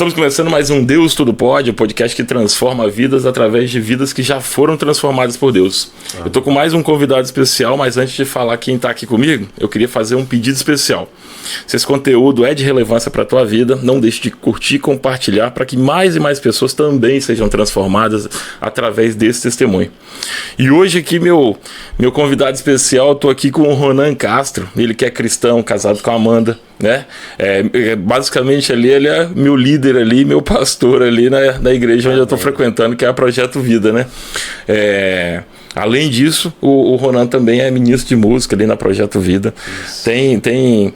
Estamos começando mais um Deus Tudo Pode, um podcast que transforma vidas através de vidas que já foram transformadas por Deus. Eu tô com mais um convidado especial, mas antes de falar quem tá aqui comigo, eu queria fazer um pedido especial. Se esse conteúdo é de relevância para a tua vida, não deixe de curtir e compartilhar para que mais e mais pessoas também sejam transformadas através desse testemunho. E hoje aqui meu convidado especial, eu tô aqui com o Ronan Castro, ele que é cristão, casado com a Amanda, né? Basicamente ali ele é meu líder ali, meu pastor ali na igreja onde eu tô frequentando, que é a Projeto Vida, né? Além disso, o Ronan também é ministro de música ali na Projeto Vida. Isso. Tem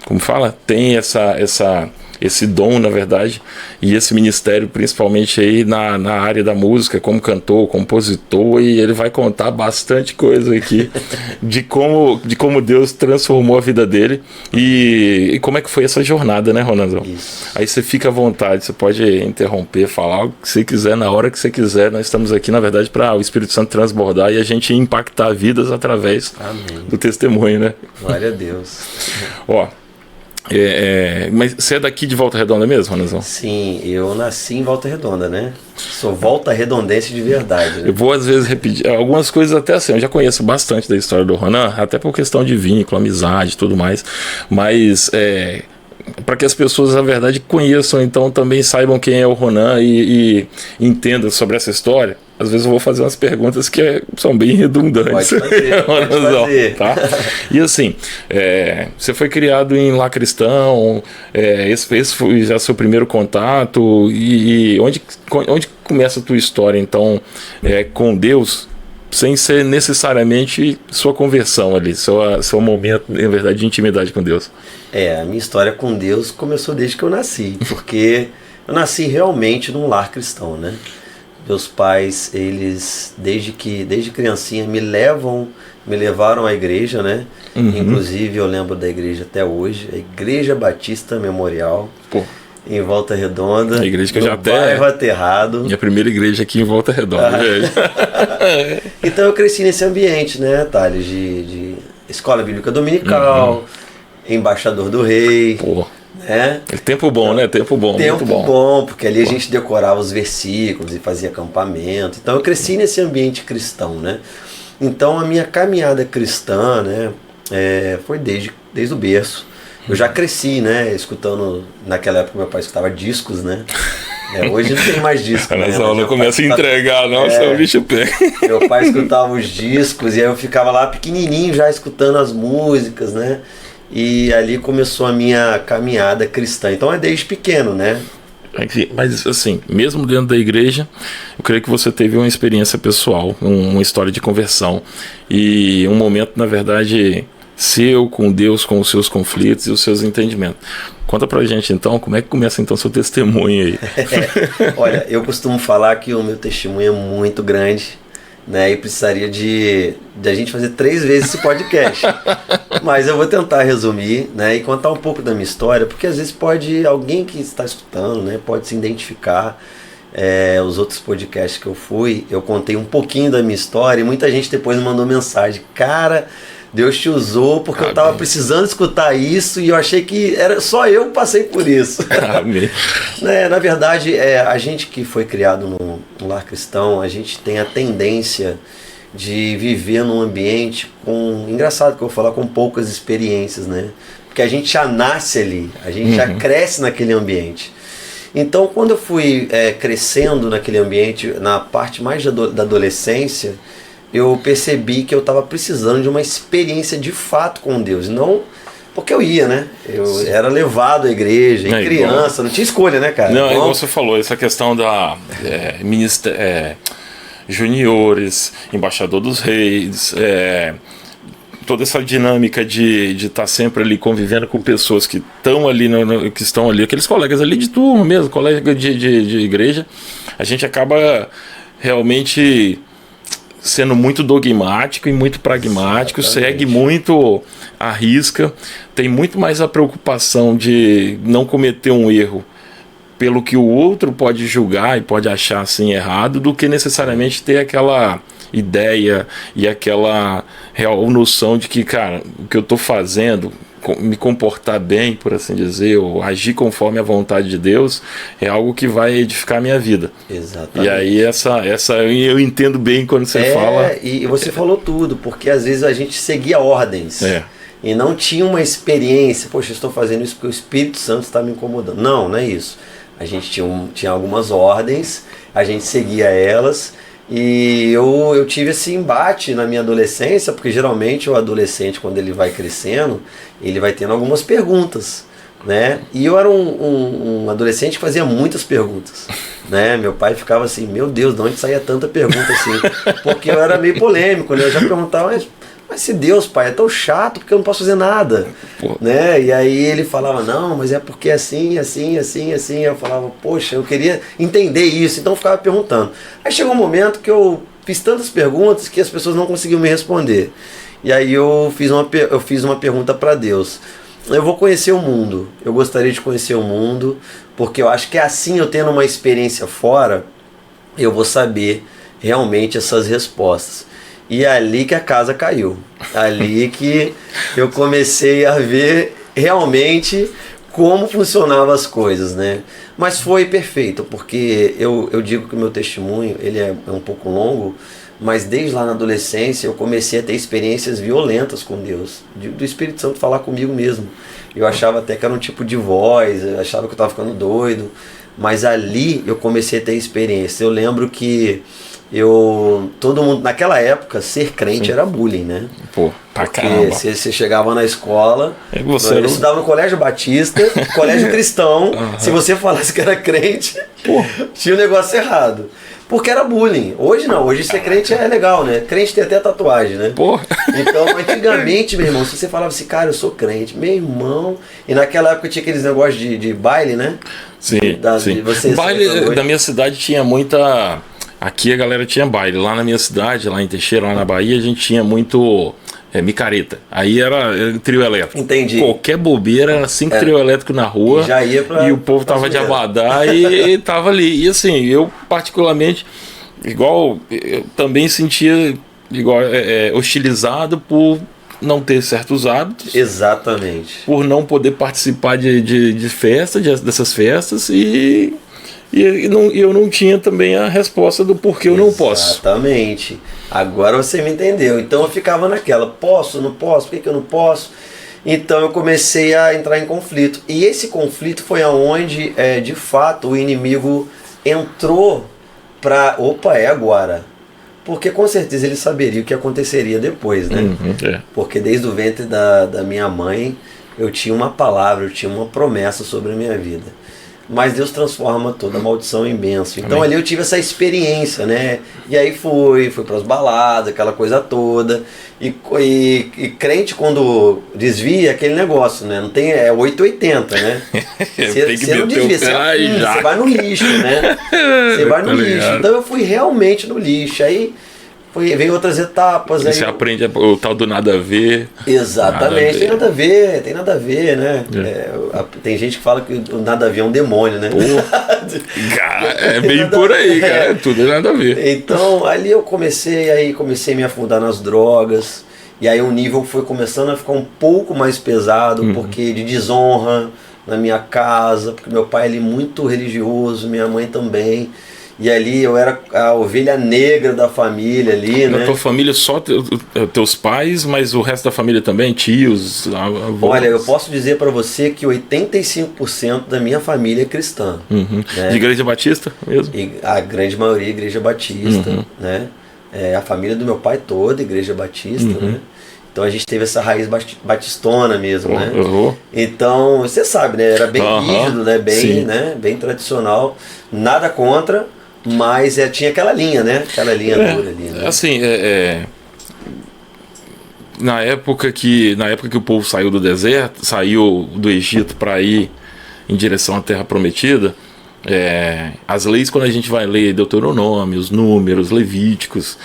como fala? Tem esse dom, na verdade, e esse ministério, principalmente aí na área da música, como cantor, compositor, e ele vai contar bastante coisa aqui de como Deus transformou a vida dele e como é que foi essa jornada, né, Ronanzão? Isso. Aí você fica à vontade, você pode interromper, falar o que você quiser, na hora que você quiser. Nós estamos aqui, na verdade, para o Espírito Santo transbordar e a gente impactar vidas através do testemunho, né? Glória a Deus. Ó, mas você é daqui de Volta Redonda mesmo, Ronanzão? Sim, eu nasci em Volta Redonda, né? Sou Volta Redendense de verdade, né? Eu vou às vezes repetir algumas coisas até assim, eu já conheço bastante da história do Ronan, até por questão de vínculo, amizade e tudo mais, mas para que as pessoas, na verdade, conheçam, então também saibam quem é o Ronan e entendam sobre essa história. Às vezes eu vou fazer umas perguntas que são bem redundantes. Pode fazer. Tá? E assim, você foi criado em lar cristão, esse foi já seu primeiro contato, e onde começa a tua história, então, com Deus, sem ser necessariamente sua conversão ali, seu momento, na verdade, de intimidade com Deus? A minha história com Deus começou desde que eu nasci, porque eu nasci realmente num lar cristão, né? Meus pais, eles, desde criancinha, me levaram à igreja, né? Uhum. Inclusive, eu lembro da igreja até hoje, a Igreja Batista Memorial, em Volta Redonda. A igreja que eu já bairro Aterrado. Minha primeira igreja aqui em Volta Redonda. Então eu cresci nesse ambiente, né, Thales, de escola bíblica dominical, embaixador do rei. É tempo bom, né? Tempo bom. Tempo bom, porque ali a gente decorava os versículos e fazia acampamento. Então eu cresci nesse ambiente cristão, né? Então a minha caminhada cristã, né, foi desde o berço. Eu já cresci, né, escutando, naquela época meu pai escutava discos, né? Hoje não tem mais disco, né? Nessa aula não começa a entregar, não, senão o bicho pega. Meu pai escutava os discos e aí eu ficava lá pequenininho já escutando as músicas, né? E ali começou a minha caminhada cristã. Então é desde pequeno, né? Mas assim, mesmo dentro da igreja, eu creio que você teve uma experiência pessoal, uma história de conversão e um momento, na verdade, seu com Deus, com os seus conflitos e os seus entendimentos. Conta pra gente então, como é que começa então seu testemunho aí? Olha, eu costumo falar que o meu testemunho é muito grande, né, e precisaria de a gente fazer 3 vezes esse podcast. Mas eu vou tentar resumir, né, e contar um pouco da minha história, porque às vezes alguém que está escutando, né, pode se identificar. Os outros podcasts que eu contei um pouquinho da minha história e muita gente depois me mandou mensagem: cara, Deus te usou porque eu estava precisando escutar isso e eu achei que era só eu que passei por isso. Na verdade, a gente que foi criado num lar cristão, a gente tem a tendência de viver num ambiente engraçado que eu vou falar, com poucas experiências, né? Porque a gente já nasce ali, a gente já cresce naquele ambiente. Então, quando eu fui crescendo naquele ambiente, na parte mais da adolescência, eu percebi que eu estava precisando de uma experiência de fato com Deus, não porque eu ia, né? Eu era levado à igreja, em criança, não tinha escolha, né, cara? Não, igual você falou, essa questão da juniores, embaixador dos reis, toda essa dinâmica de estar sempre ali convivendo com pessoas que estão ali, que estão ali, aqueles colegas ali de turma mesmo, colega de igreja, a gente acaba realmente sendo muito dogmático e muito pragmático. Exatamente. Segue muito à risca, tem muito mais a preocupação de não cometer um erro pelo que o outro pode julgar e pode achar assim errado, do que necessariamente ter aquela ideia e aquela real noção de que, cara, o que eu tô fazendo me comportar bem, por assim dizer, ou agir conforme a vontade de Deus, é algo que vai edificar a minha vida. Exatamente. E aí essa eu entendo bem quando você fala. E você falou tudo, porque às vezes a gente seguia ordens. E não tinha uma experiência, poxa, eu estou fazendo isso porque o Espírito Santo está me incomodando. Não é isso. A gente tinha algumas ordens, a gente seguia elas, e eu tive esse embate na minha adolescência, porque geralmente o adolescente, quando ele vai crescendo, ele vai tendo algumas perguntas, né? E eu era um adolescente que fazia muitas perguntas, né? Meu pai ficava assim, meu Deus, de onde saía tanta pergunta assim? Porque eu era meio polêmico, né? Eu já perguntava, mas se Deus, pai, é tão chato porque eu não posso fazer nada, né? E aí ele falava, não, mas é porque assim. Eu falava, poxa, eu queria entender isso, então eu ficava perguntando. Aí chegou um momento que eu fiz tantas perguntas que as pessoas não conseguiam me responder. E aí eu fiz uma pergunta para Deus. Eu vou conhecer o mundo, eu gostaria de conhecer o mundo, porque eu acho que assim, eu tendo uma experiência fora, eu vou saber realmente essas respostas. E é ali que a casa caiu. Ali que eu comecei a ver realmente como funcionavam as coisas, né? Mas foi perfeito, porque eu digo que o meu testemunho ele é um pouco longo, mas desde lá na adolescência eu comecei a ter experiências violentas com Deus, do Espírito Santo falar comigo mesmo. Eu achava até que era um tipo de voz, eu achava que eu estava ficando doido, mas ali eu comecei a ter experiência. Eu lembro que todo mundo, naquela época, ser crente era bullying, né? Pô, pra caramba. Porque você chegava na escola, eu estudava no colégio batista, colégio cristão, se você falasse que era crente, tinha um negócio errado. Porque era bullying. Hoje não, hoje ser crente é legal, né? Crente tem até tatuagem, né? Então, antigamente, meu irmão, se você falava assim, cara, eu sou crente, meu irmão, e naquela época tinha aqueles negócios de baile, né? Sim, sim. Baile da minha cidade tinha muita... Aqui a galera tinha baile. Lá na minha cidade, lá em Teixeira, lá na Bahia, a gente tinha muito micareta. Aí era trio elétrico. Entendi. Qualquer bobeira era 5 trio elétrico na rua. Já ia e o povo tava de abadá e tava ali. E assim, eu particularmente, eu também sentia hostilizado por não ter certos hábitos. Exatamente. Por não poder participar de festas, dessas festas e eu não tinha também a resposta do porquê eu não posso. Exatamente. Agora você me entendeu. Então eu ficava naquela, posso, não posso, por que eu não posso? Então eu comecei a entrar em conflito. E esse conflito foi aonde, de fato, o inimigo entrou para... Opa, é agora. Porque com certeza ele saberia o que aconteceria depois, né? Porque desde o ventre da minha mãe, eu tinha uma palavra, eu tinha uma promessa sobre a minha vida. Mas Deus transforma toda maldição em bênção. Então ali eu tive essa experiência, né? E aí fui para as baladas, aquela coisa toda. E crente quando desvia, aquele negócio, né? Não tem, 880, né? Você não desvia, você vai no lixo, né? Você vai no lixo. Então eu fui realmente no lixo. Aí vem outras etapas. Aí você aprende o tal do nada a ver. Exatamente, tem nada a ver, né? Tem gente que fala que o nada a ver é um demônio, né? É bem por aí, cara. Tudo é nada a ver. Então, ali eu comecei a me afundar nas drogas. E aí o nível foi começando a ficar um pouco mais pesado, porque de desonra na minha casa, porque meu pai ele muito religioso, minha mãe também. E ali eu era a ovelha negra da família ali, né? Na tua família só teus pais, mas o resto da família também? Tios, avós? Olha, eu posso dizer para você que 85% da minha família é cristã. Né? De Igreja Batista mesmo? E a grande maioria é Igreja Batista, né? A família do meu pai toda Igreja Batista, né? Então a gente teve essa raiz batistona mesmo, né? Então, você sabe, né? Era bem rígido, né? Bem tradicional. Nada contra, mas tinha aquela linha, né? Aquela linha dura ali, né? Assim, na época que o povo saiu do deserto, saiu do Egito para ir em direção à Terra Prometida, as leis, quando a gente vai ler Deuteronômio, os Números, Levíticos,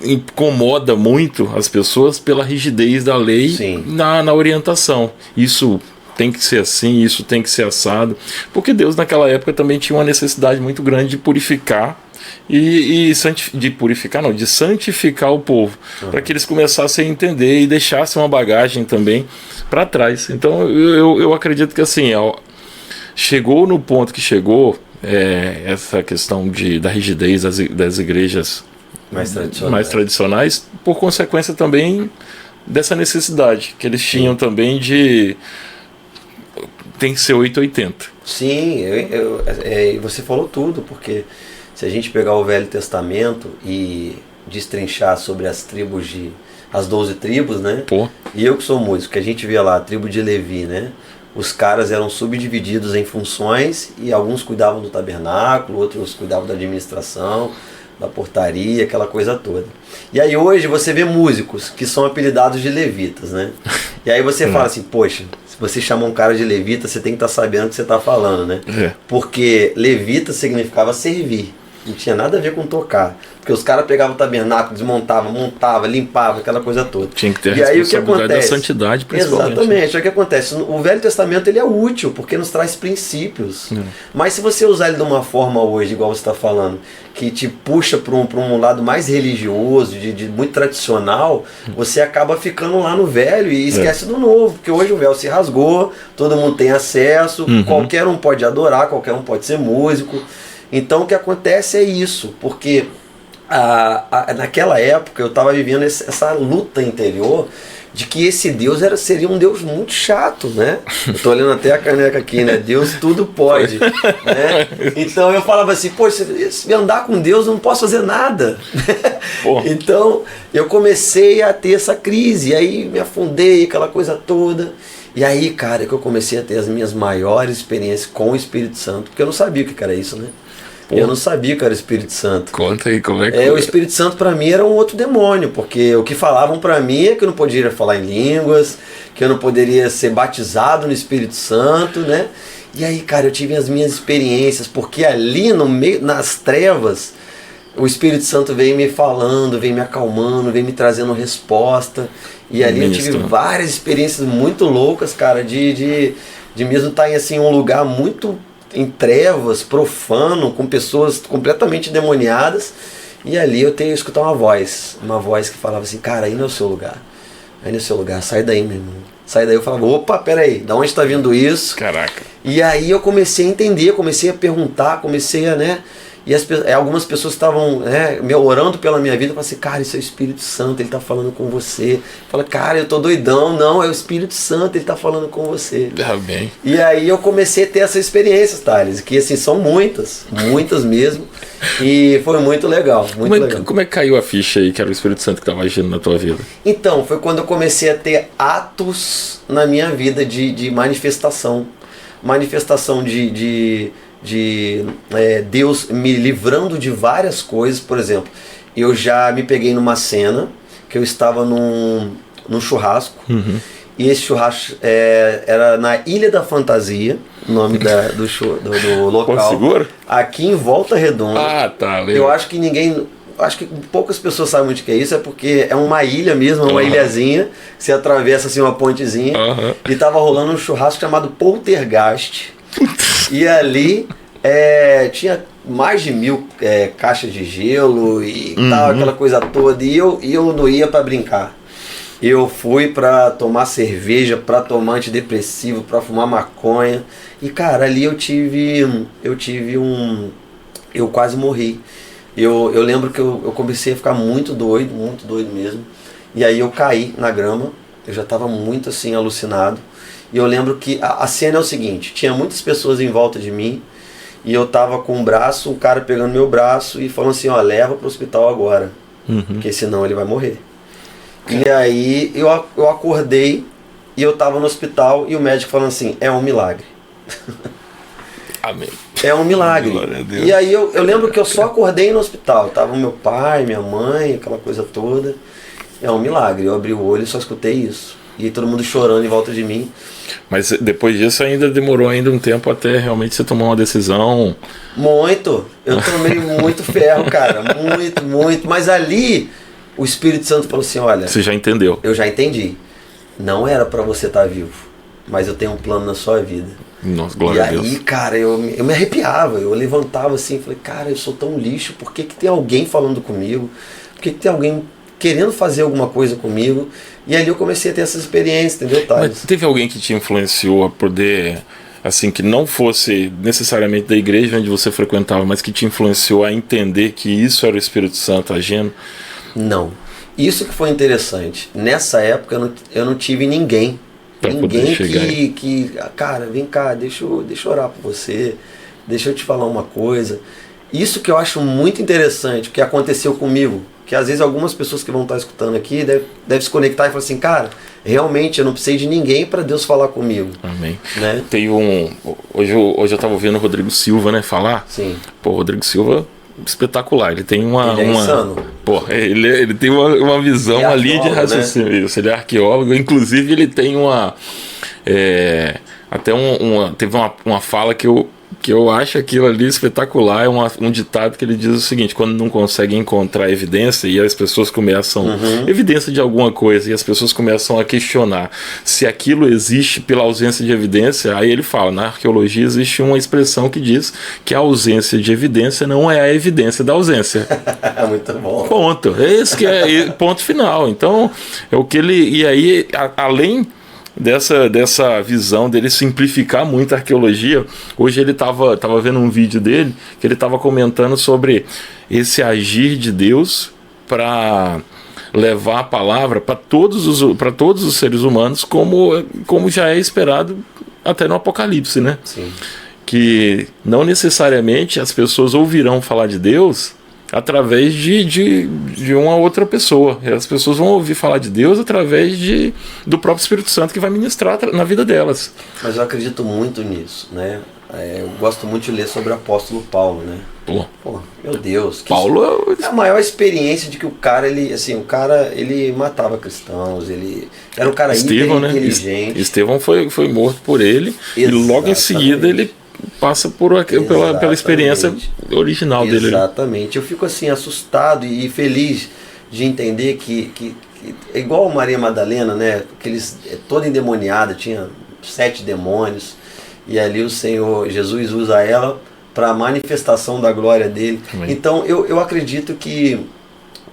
incomoda muito as pessoas pela rigidez da lei na orientação. Isso tem que ser assim, isso tem que ser assado, porque Deus naquela época também tinha uma necessidade muito grande de purificar de purificar, não, de santificar o povo, para que eles começassem a entender e deixassem uma bagagem também para trás. Então eu acredito que assim, chegou no ponto que chegou, essa questão da rigidez das igrejas mais tradicionais, por consequência também dessa necessidade que eles tinham também tem que ser 880. Sim, você falou tudo, porque se a gente pegar o Velho Testamento e destrinchar sobre as 12 tribos, né? Pô. E eu que sou músico, que a gente via lá, a tribo de Levi, né? Os caras eram subdivididos em funções e alguns cuidavam do tabernáculo, outros cuidavam da administração, da portaria, aquela coisa toda. E aí hoje você vê músicos que são apelidados de levitas, né? E aí você fala assim, poxa, se você chama um cara de levita, você tem que estar sabendo o que você está falando, né? Porque levita significava servir. Não tinha nada a ver com tocar. Porque os caras pegavam o tabernáculo, desmontavam, montavam, limpavam, aquela coisa toda. Tinha que ter a responsabilidade da santidade, principalmente. Exatamente. O que acontece? O Velho Testamento ele é útil, porque nos traz princípios. Mas se você usar ele de uma forma hoje, igual você está falando, que te puxa para um lado mais religioso, de muito tradicional, você acaba ficando lá no velho e esquece do novo. Porque hoje o véu se rasgou, todo mundo tem acesso, qualquer um pode adorar, qualquer um pode ser músico. Então o que acontece é isso, porque naquela época eu estava vivendo essa luta interior de que esse Deus seria um Deus muito chato, né? Eu estou olhando até a caneca aqui, né? Deus tudo pode, né? Então eu falava assim, poxa, se andar com Deus eu não posso fazer nada. Então eu comecei a ter essa crise, e aí me afundei, aquela coisa toda. E aí, cara, que eu comecei a ter as minhas maiores experiências com o Espírito Santo, porque eu não sabia o que era isso, né? Eu não sabia que era o Espírito Santo. Conta aí como é que o Espírito Santo para mim era um outro demônio, porque o que falavam para mim é que eu não poderia falar em línguas, que eu não poderia ser batizado no Espírito Santo, né? E aí, cara, eu tive as minhas experiências, porque ali no meio, nas trevas, o Espírito Santo veio me falando, veio me acalmando, veio me trazendo resposta. E ali eu tive várias experiências muito loucas, cara, de mesmo estar em assim, um lugar muito em trevas, profano, com pessoas completamente demoniadas, e ali eu escutar uma voz que falava assim, cara, aí não é o seu lugar, sai daí, meu irmão, sai daí. Eu falava, opa, peraí, da onde está vindo isso? Caraca. E aí eu comecei a entender, comecei a perguntar, comecei a, né, e algumas pessoas estavam, né, me orando pela minha vida. Eu falei assim, cara, isso é o Espírito Santo, ele está falando com você. Fala, cara, eu tô doidão. Não, é o Espírito Santo, ele está falando com você. Bem. E aí eu comecei a ter essas experiências, Thales, que assim, são muitas mesmo. E foi muito legal, legal. Como é que caiu a ficha aí que era o Espírito Santo que estava agindo na tua vida? Então, foi quando eu comecei a ter atos na minha vida de manifestação. Manifestação de Deus me livrando de várias coisas. Por exemplo, eu já me peguei numa cena que eu estava num churrasco, e esse churrasco era na Ilha da Fantasia, o nome do local. Porto Seguro? Aqui em Volta Redonda. Ah, tá. Legal. Eu acho que poucas pessoas sabem onde que é isso, é porque é uma ilha mesmo, uma ilhazinha, você atravessa assim uma pontezinha, e tava rolando um churrasco chamado Poltergeist. E ali tinha mais de 1000 caixas de gelo e tal, aquela coisa toda. E eu não ia para brincar. Eu fui para tomar cerveja, para tomar antidepressivo, para fumar maconha. E cara, ali eu quase morri. Eu lembro que eu comecei a ficar muito doido mesmo. E aí eu caí na grama. Eu já estava muito assim alucinado. E eu lembro que a cena é o seguinte: tinha muitas pessoas em volta de mim, e eu tava com o cara pegando meu braço e falando assim, ó, leva pro hospital agora, porque senão ele vai morrer. E aí eu acordei e eu tava no hospital, e o médico falando assim, é um milagre. Amém. É um milagre. E aí eu lembro que eu só acordei no hospital, tava meu pai, minha mãe, aquela coisa toda. É um milagre. Eu abri o olho e só escutei isso. E todo mundo chorando em volta de mim. Mas depois disso ainda demorou um tempo até realmente você tomar uma decisão. Muito. Eu tomei muito ferro, cara. Muito. Mas ali o Espírito Santo falou assim, olha... Você já entendeu. Eu já entendi. Não era para você estar vivo, mas eu tenho um plano na sua vida. Nossa, glória a Deus. E aí, cara, eu me arrepiava, eu levantava assim, falei, cara, eu sou tão lixo, por que tem alguém falando comigo? Por que tem alguém querendo fazer alguma coisa comigo? E ali eu comecei a ter essa experiência, entendeu, Thales? Mas teve alguém que te influenciou a poder, assim, que não fosse necessariamente da igreja onde você frequentava, mas que te influenciou a entender que isso era o Espírito Santo agindo? Não. Isso que foi interessante. Nessa época eu não tive ninguém. Pra Ninguém poder que, cara, vem cá, deixa eu orar por você, deixa eu te falar uma coisa. Isso que eu acho muito interessante, que aconteceu comigo, que às vezes algumas pessoas que vão estar escutando aqui devem se conectar e falar assim, cara, realmente eu não precisei de ninguém para Deus falar comigo. Amém. Né? Tem hoje eu estava ouvindo o Rodrigo Silva, né, falar. Sim. Pô, o Rodrigo Silva, espetacular. Ele tem Ele é insano. Pô, ele tem uma visão ali de raciocínio. Né? Isso, ele é arqueólogo. Inclusive, ele tem teve uma fala que eu acho aquilo ali espetacular. É um ditado que ele diz o seguinte: quando não consegue encontrar evidência e as pessoas começam evidência de alguma coisa, e as pessoas começam a questionar se aquilo existe pela ausência de evidência, aí ele fala, na arqueologia existe uma expressão que diz que a ausência de evidência não é a evidência da ausência. Muito bom. Ponto. Esse que é ponto final. Então, é o que ele... E aí, além dessa visão dele simplificar muito a arqueologia, hoje ele tava vendo um vídeo dele que ele estava comentando sobre esse agir de Deus para levar a palavra para todos os seres humanos, como já é esperado até no Apocalipse, né? Sim. Que não necessariamente as pessoas ouvirão falar de Deus através de uma outra pessoa. As pessoas vão ouvir falar de Deus através do próprio Espírito Santo, que vai ministrar na vida delas. Mas eu acredito muito nisso, né? Eu gosto muito de ler sobre o apóstolo Paulo, né? Pô, meu Deus. Paulo é a maior experiência de que o cara, ele matava cristãos, ele era um cara Estevão, inteligente. Né? Estevão foi morto por ele. Exatamente. E logo em seguida ele passa pela experiência original dele. Exatamente. Eu fico assim assustado e feliz de entender que é igual Maria Madalena, né? Toda endemoniada, tinha 7 demônios, e ali o Senhor Jesus usa ela para a manifestação da glória dele. Amém. Então eu acredito que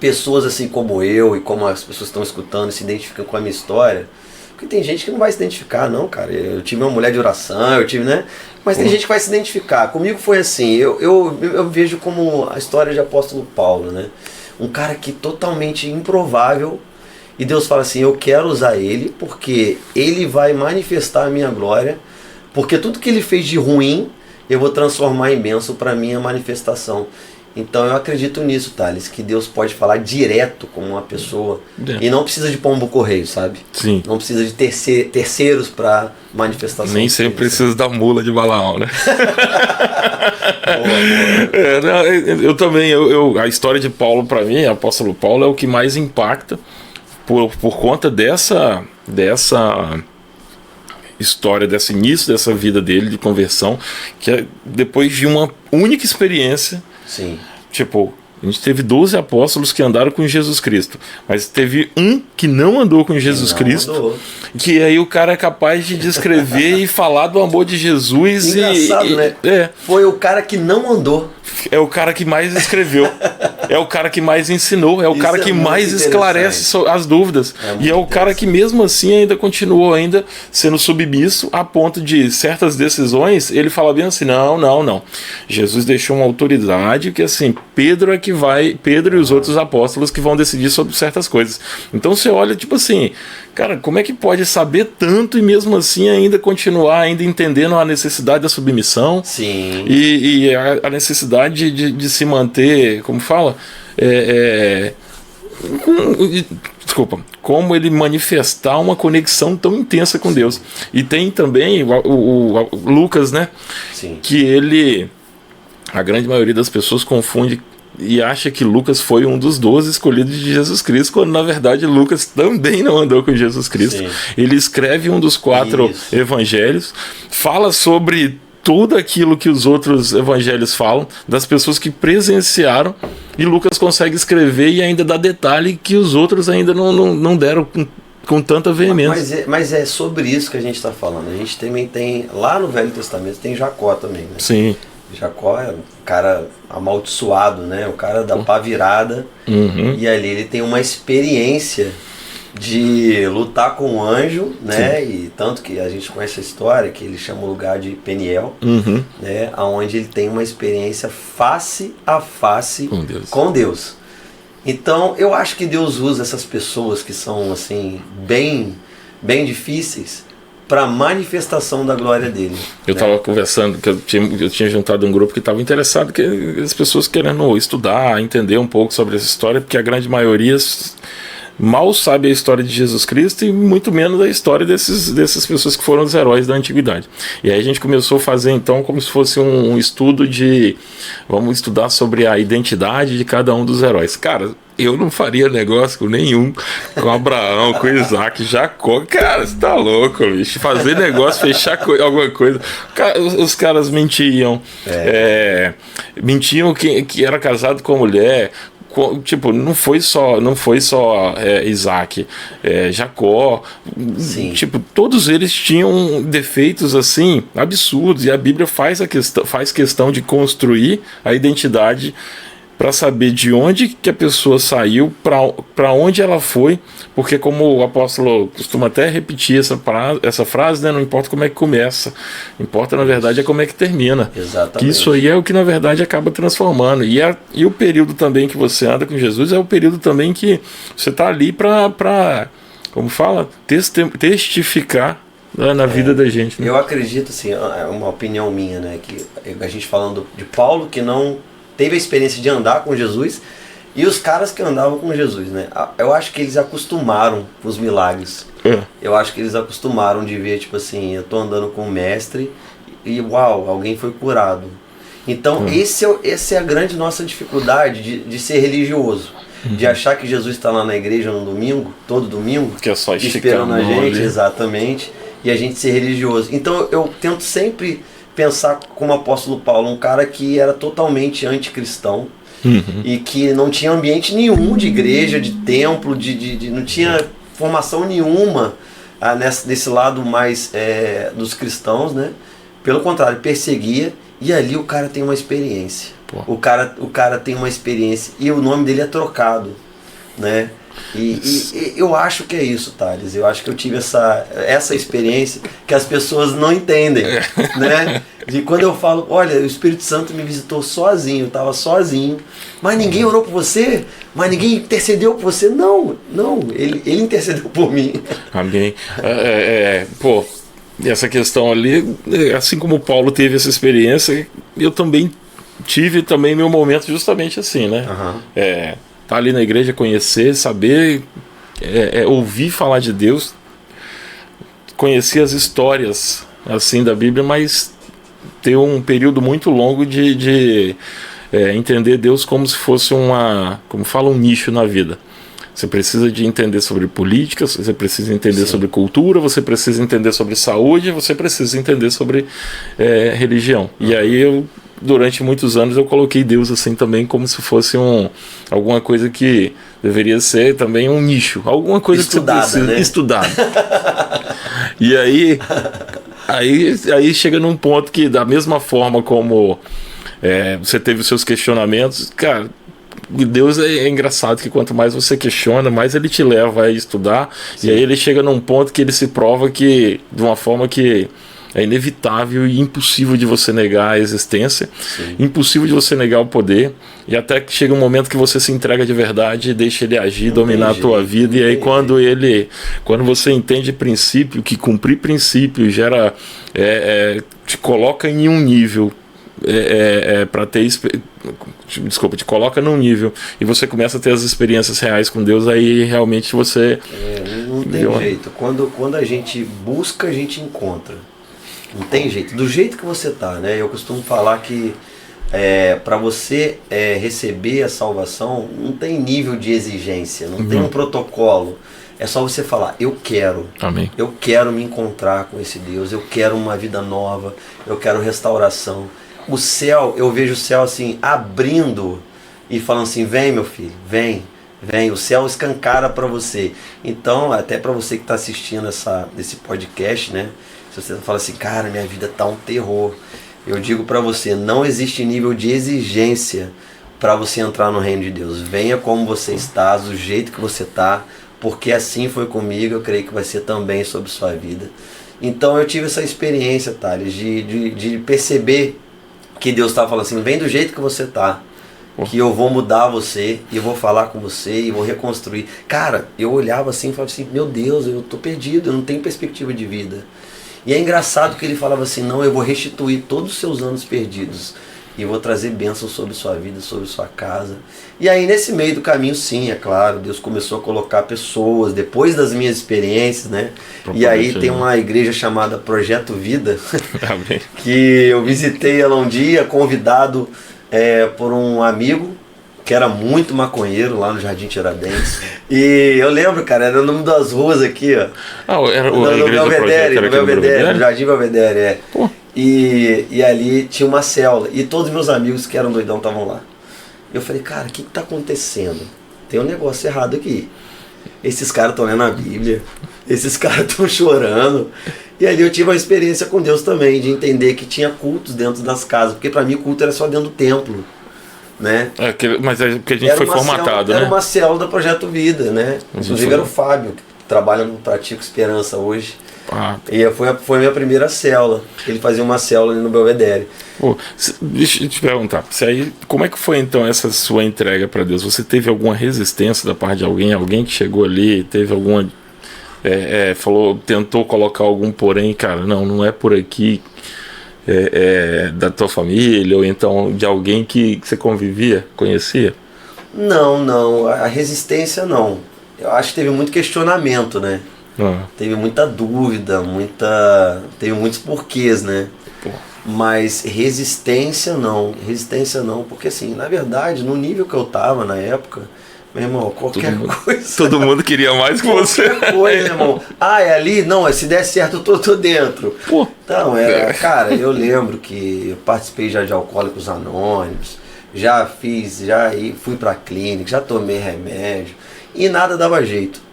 pessoas assim como eu e como as pessoas que estão escutando se identificam com a minha história. Porque tem gente que não vai se identificar, não, cara. Eu tive uma mulher de oração, né? Mas tem gente que vai se identificar. Comigo foi assim, eu vejo como a história de apóstolo Paulo, né? Um cara que totalmente improvável, e Deus fala assim, eu quero usar ele, porque ele vai manifestar a minha glória, porque tudo que ele fez de ruim, eu vou transformar em bênção para a minha manifestação. Então eu acredito nisso, Thales, que Deus pode falar direto com uma pessoa e não precisa de pombo correio, sabe? Sim. Não precisa de terceiros para manifestação. Nem sempre precisa da mula de Balaão, né? Boa. Eu também, a história de Paulo para mim, apóstolo Paulo, é o que mais impacta por conta dessa história, desse início dessa vida dele de conversão, que é depois de uma única experiência. Sim. Tipo, a gente teve 12 apóstolos que andaram com Jesus Cristo, mas teve um que não andou com Jesus Cristo, andou. Que aí o cara é capaz de descrever e falar do amor de Jesus. Engraçado, né? Foi o cara que não andou. É o cara que mais escreveu, é o cara que mais ensinou, é o cara que mais esclarece as dúvidas, e é o cara que mesmo assim ainda continuou ainda sendo submisso a ponto de certas decisões ele fala bem assim, não, Jesus deixou uma autoridade que assim, Pedro e os outros apóstolos que vão decidir sobre certas coisas. Então você olha tipo assim, cara, como é que pode saber tanto e mesmo assim ainda continuar ainda entendendo a necessidade da submissão? Sim. E a necessidade de se manter, como fala? Como ele manifestar uma conexão tão intensa com Deus. E tem também o Lucas, né? Sim. Que a grande maioria das pessoas confunde e acha que Lucas foi um dos 12 escolhidos de Jesus Cristo, quando na verdade Lucas também não andou com Jesus Cristo. Sim. Ele escreve um dos 4 evangelhos, fala sobre tudo aquilo que os outros evangelhos falam, das pessoas que presenciaram, e Lucas consegue escrever e ainda dá detalhe que os outros ainda não deram com tanta veemência. Mas é sobre isso que a gente está falando. A gente também tem, lá no Velho Testamento, tem Jacó também, né? Sim. Jacó é um cara amaldiçoado, né? O cara da pá virada. E ali ele tem uma experiência de lutar com um anjo, né? Sim. E tanto que a gente conhece a história, que ele chama o lugar de Peniel, né? Onde ele tem uma experiência face a face com Deus. Então, eu acho que Deus usa essas pessoas que são, assim, bem difíceis para manifestação da glória dele. Eu estava conversando, que eu tinha juntado um grupo que estava interessado, que as pessoas querendo estudar, entender um pouco sobre essa história, porque a grande maioria mal sabe a história de Jesus Cristo e muito menos a história dessas pessoas que foram os heróis da antiguidade. E aí a gente começou a fazer então como se fosse um estudo vamos estudar sobre a identidade de cada um dos heróis. Cara, eu não faria negócio nenhum com Abraão, com Isaac, Jacó. Cara, você tá louco, bicho. Fazer negócio, fechar alguma coisa. Os caras mentiam. Mentiam que era casado com a mulher. Tipo, não foi só Isaac, Jacó. Sim. Tipo, todos eles tinham defeitos assim absurdos, e a Bíblia faz questão de construir a identidade para saber de onde que a pessoa saiu, para onde ela foi, porque como o apóstolo costuma até repetir essa frase, né? Não importa como é que começa, importa na verdade é como é que termina. Exatamente. Que isso aí é o que na verdade acaba transformando. E o período também que você anda com Jesus é o período também que você está ali para, como fala, testificar na vida da gente, né? Eu acredito, assim, é uma opinião minha, né? Que a gente falando de Paulo, que não teve a experiência de andar com Jesus, e os caras que andavam com Jesus, né? Eu acho que eles acostumaram com os milagres. Eu acho que eles acostumaram de ver, tipo assim, eu tô andando com o mestre e uau, alguém foi curado. Então essa é a grande nossa dificuldade de ser religioso. De achar que Jesus está lá na igreja no domingo, todo domingo, que é só esperando a gente, exatamente, e a gente ser religioso. Então eu tento sempre pensar como o apóstolo Paulo, um cara que era totalmente anticristão, e que não tinha ambiente nenhum de igreja, de templo, não tinha formação nenhuma nesse lado mais dos cristãos, né? Pelo contrário, perseguia, e ali o cara tem uma experiência. O cara tem uma experiência e o nome dele é trocado, né? E eu acho que é isso, Thales. Eu acho que eu tive essa experiência que as pessoas não entendem, né? De quando eu falo, olha, o Espírito Santo me visitou sozinho, eu estava sozinho, mas ninguém orou por você, mas ninguém intercedeu por você. Não, ele intercedeu por mim. Amém. Essa questão ali, assim como o Paulo teve essa experiência, eu também tive meu momento justamente assim, né? Tá ali na igreja, conhecer, saber, ouvir falar de Deus, conhecer as histórias assim da Bíblia, mas ter um período muito longo de entender Deus como se fosse um nicho na vida. Você precisa de entender sobre política, você precisa entender sobre cultura, você precisa entender sobre saúde, você precisa entender sobre religião. E aí durante muitos anos eu coloquei Deus assim também como se fosse alguma coisa que deveria ser também um nicho, alguma coisa estudada, que você precisa estudar. E aí chega num ponto que da mesma forma como você teve os seus questionamentos, cara, Deus é engraçado que quanto mais você questiona, mais ele te leva a estudar. Sim. E aí ele chega num ponto que ele se prova que de uma forma que é inevitável e impossível de você negar a existência. Sim. Impossível de você negar o poder, e até que chega um momento que você se entrega de verdade e deixa ele agir, dominar a tua vida. E aí quando você entende princípio, que cumprir princípio gera te coloca em um nível para ter te coloca num nível e você começa a ter as experiências reais com Deus, aí realmente você não tem jeito. Quando a gente busca, a gente encontra. Não tem jeito. Do jeito que você tá, né? Eu costumo falar que para você receber a salvação, não tem nível de exigência, não tem um protocolo. É só você falar, eu quero. Amém. Eu quero me encontrar com esse Deus, eu quero uma vida nova, eu quero restauração. O céu, eu vejo o céu assim, abrindo e falando assim, vem meu filho, vem vem, o céu escancara para você. Então, até para você que está assistindo esse podcast, né? Se você fala assim, cara, minha vida tá um terror, eu digo para você, não existe nível de exigência para você entrar no reino de Deus. Venha como você está, do jeito que você está, porque assim foi comigo, eu creio que vai ser também sobre sua vida. Então eu tive essa experiência, Thales, de perceber que Deus estava falando assim, vem do jeito que você está, que eu vou mudar você, e eu vou falar com você, e vou reconstruir. Cara, eu olhava assim e falava assim, meu Deus, eu tô perdido, eu não tenho perspectiva de vida. E é engraçado que ele falava assim, não, eu vou restituir todos os seus anos perdidos, e vou trazer bênçãos sobre sua vida, sobre sua casa. E aí nesse meio do caminho, sim, é claro, Deus começou a colocar pessoas, depois das minhas experiências, né? E aí tem uma igreja chamada Projeto Vida, que eu visitei ela um dia, convidado por um amigo, que era muito maconheiro lá no Jardim Tiradentes. E eu lembro, cara, era o nome das ruas aqui, ó. Era no Belvedere, no Jardim Belvedere, Pô. E ali tinha uma célula, e todos os meus amigos que eram doidão estavam lá. Eu falei, cara, o que está acontecendo? Tem um negócio errado aqui. Esses caras estão lendo a Bíblia, esses caras estão chorando. E ali eu tive uma experiência com Deus também, de entender que tinha cultos dentro das casas, porque para mim culto era só dentro do templo, né? Mas é porque a gente foi formatado, né? Era uma célula do Projeto Vida, né? Inclusive era o Fábio, que trabalha no Pratico Esperança hoje. E foi a minha primeira célula. Ele fazia uma célula ali no Belvedere. Pô, deixa eu te perguntar, como é que foi então essa sua entrega para Deus? Você teve alguma resistência da parte de alguém? Alguém que chegou ali, teve alguma... tentou colocar algum porém, cara, não é por aqui, da tua família, ou então de alguém que você convivia, conhecia? Não, a resistência não. Eu acho que teve muito questionamento, né? Teve muita dúvida, teve muitos porquês, né? Pô. Mas resistência não, porque assim, na verdade, no nível que eu tava na época, meu irmão, qualquer coisa. Todo mundo queria mais que você. Qualquer coisa, meu irmão. É ali? Não, se der certo eu tô dentro. Pô. Então, cara, eu lembro que eu participei já de Alcoólicos Anônimos, fui pra clínica, já tomei remédio, e nada dava jeito.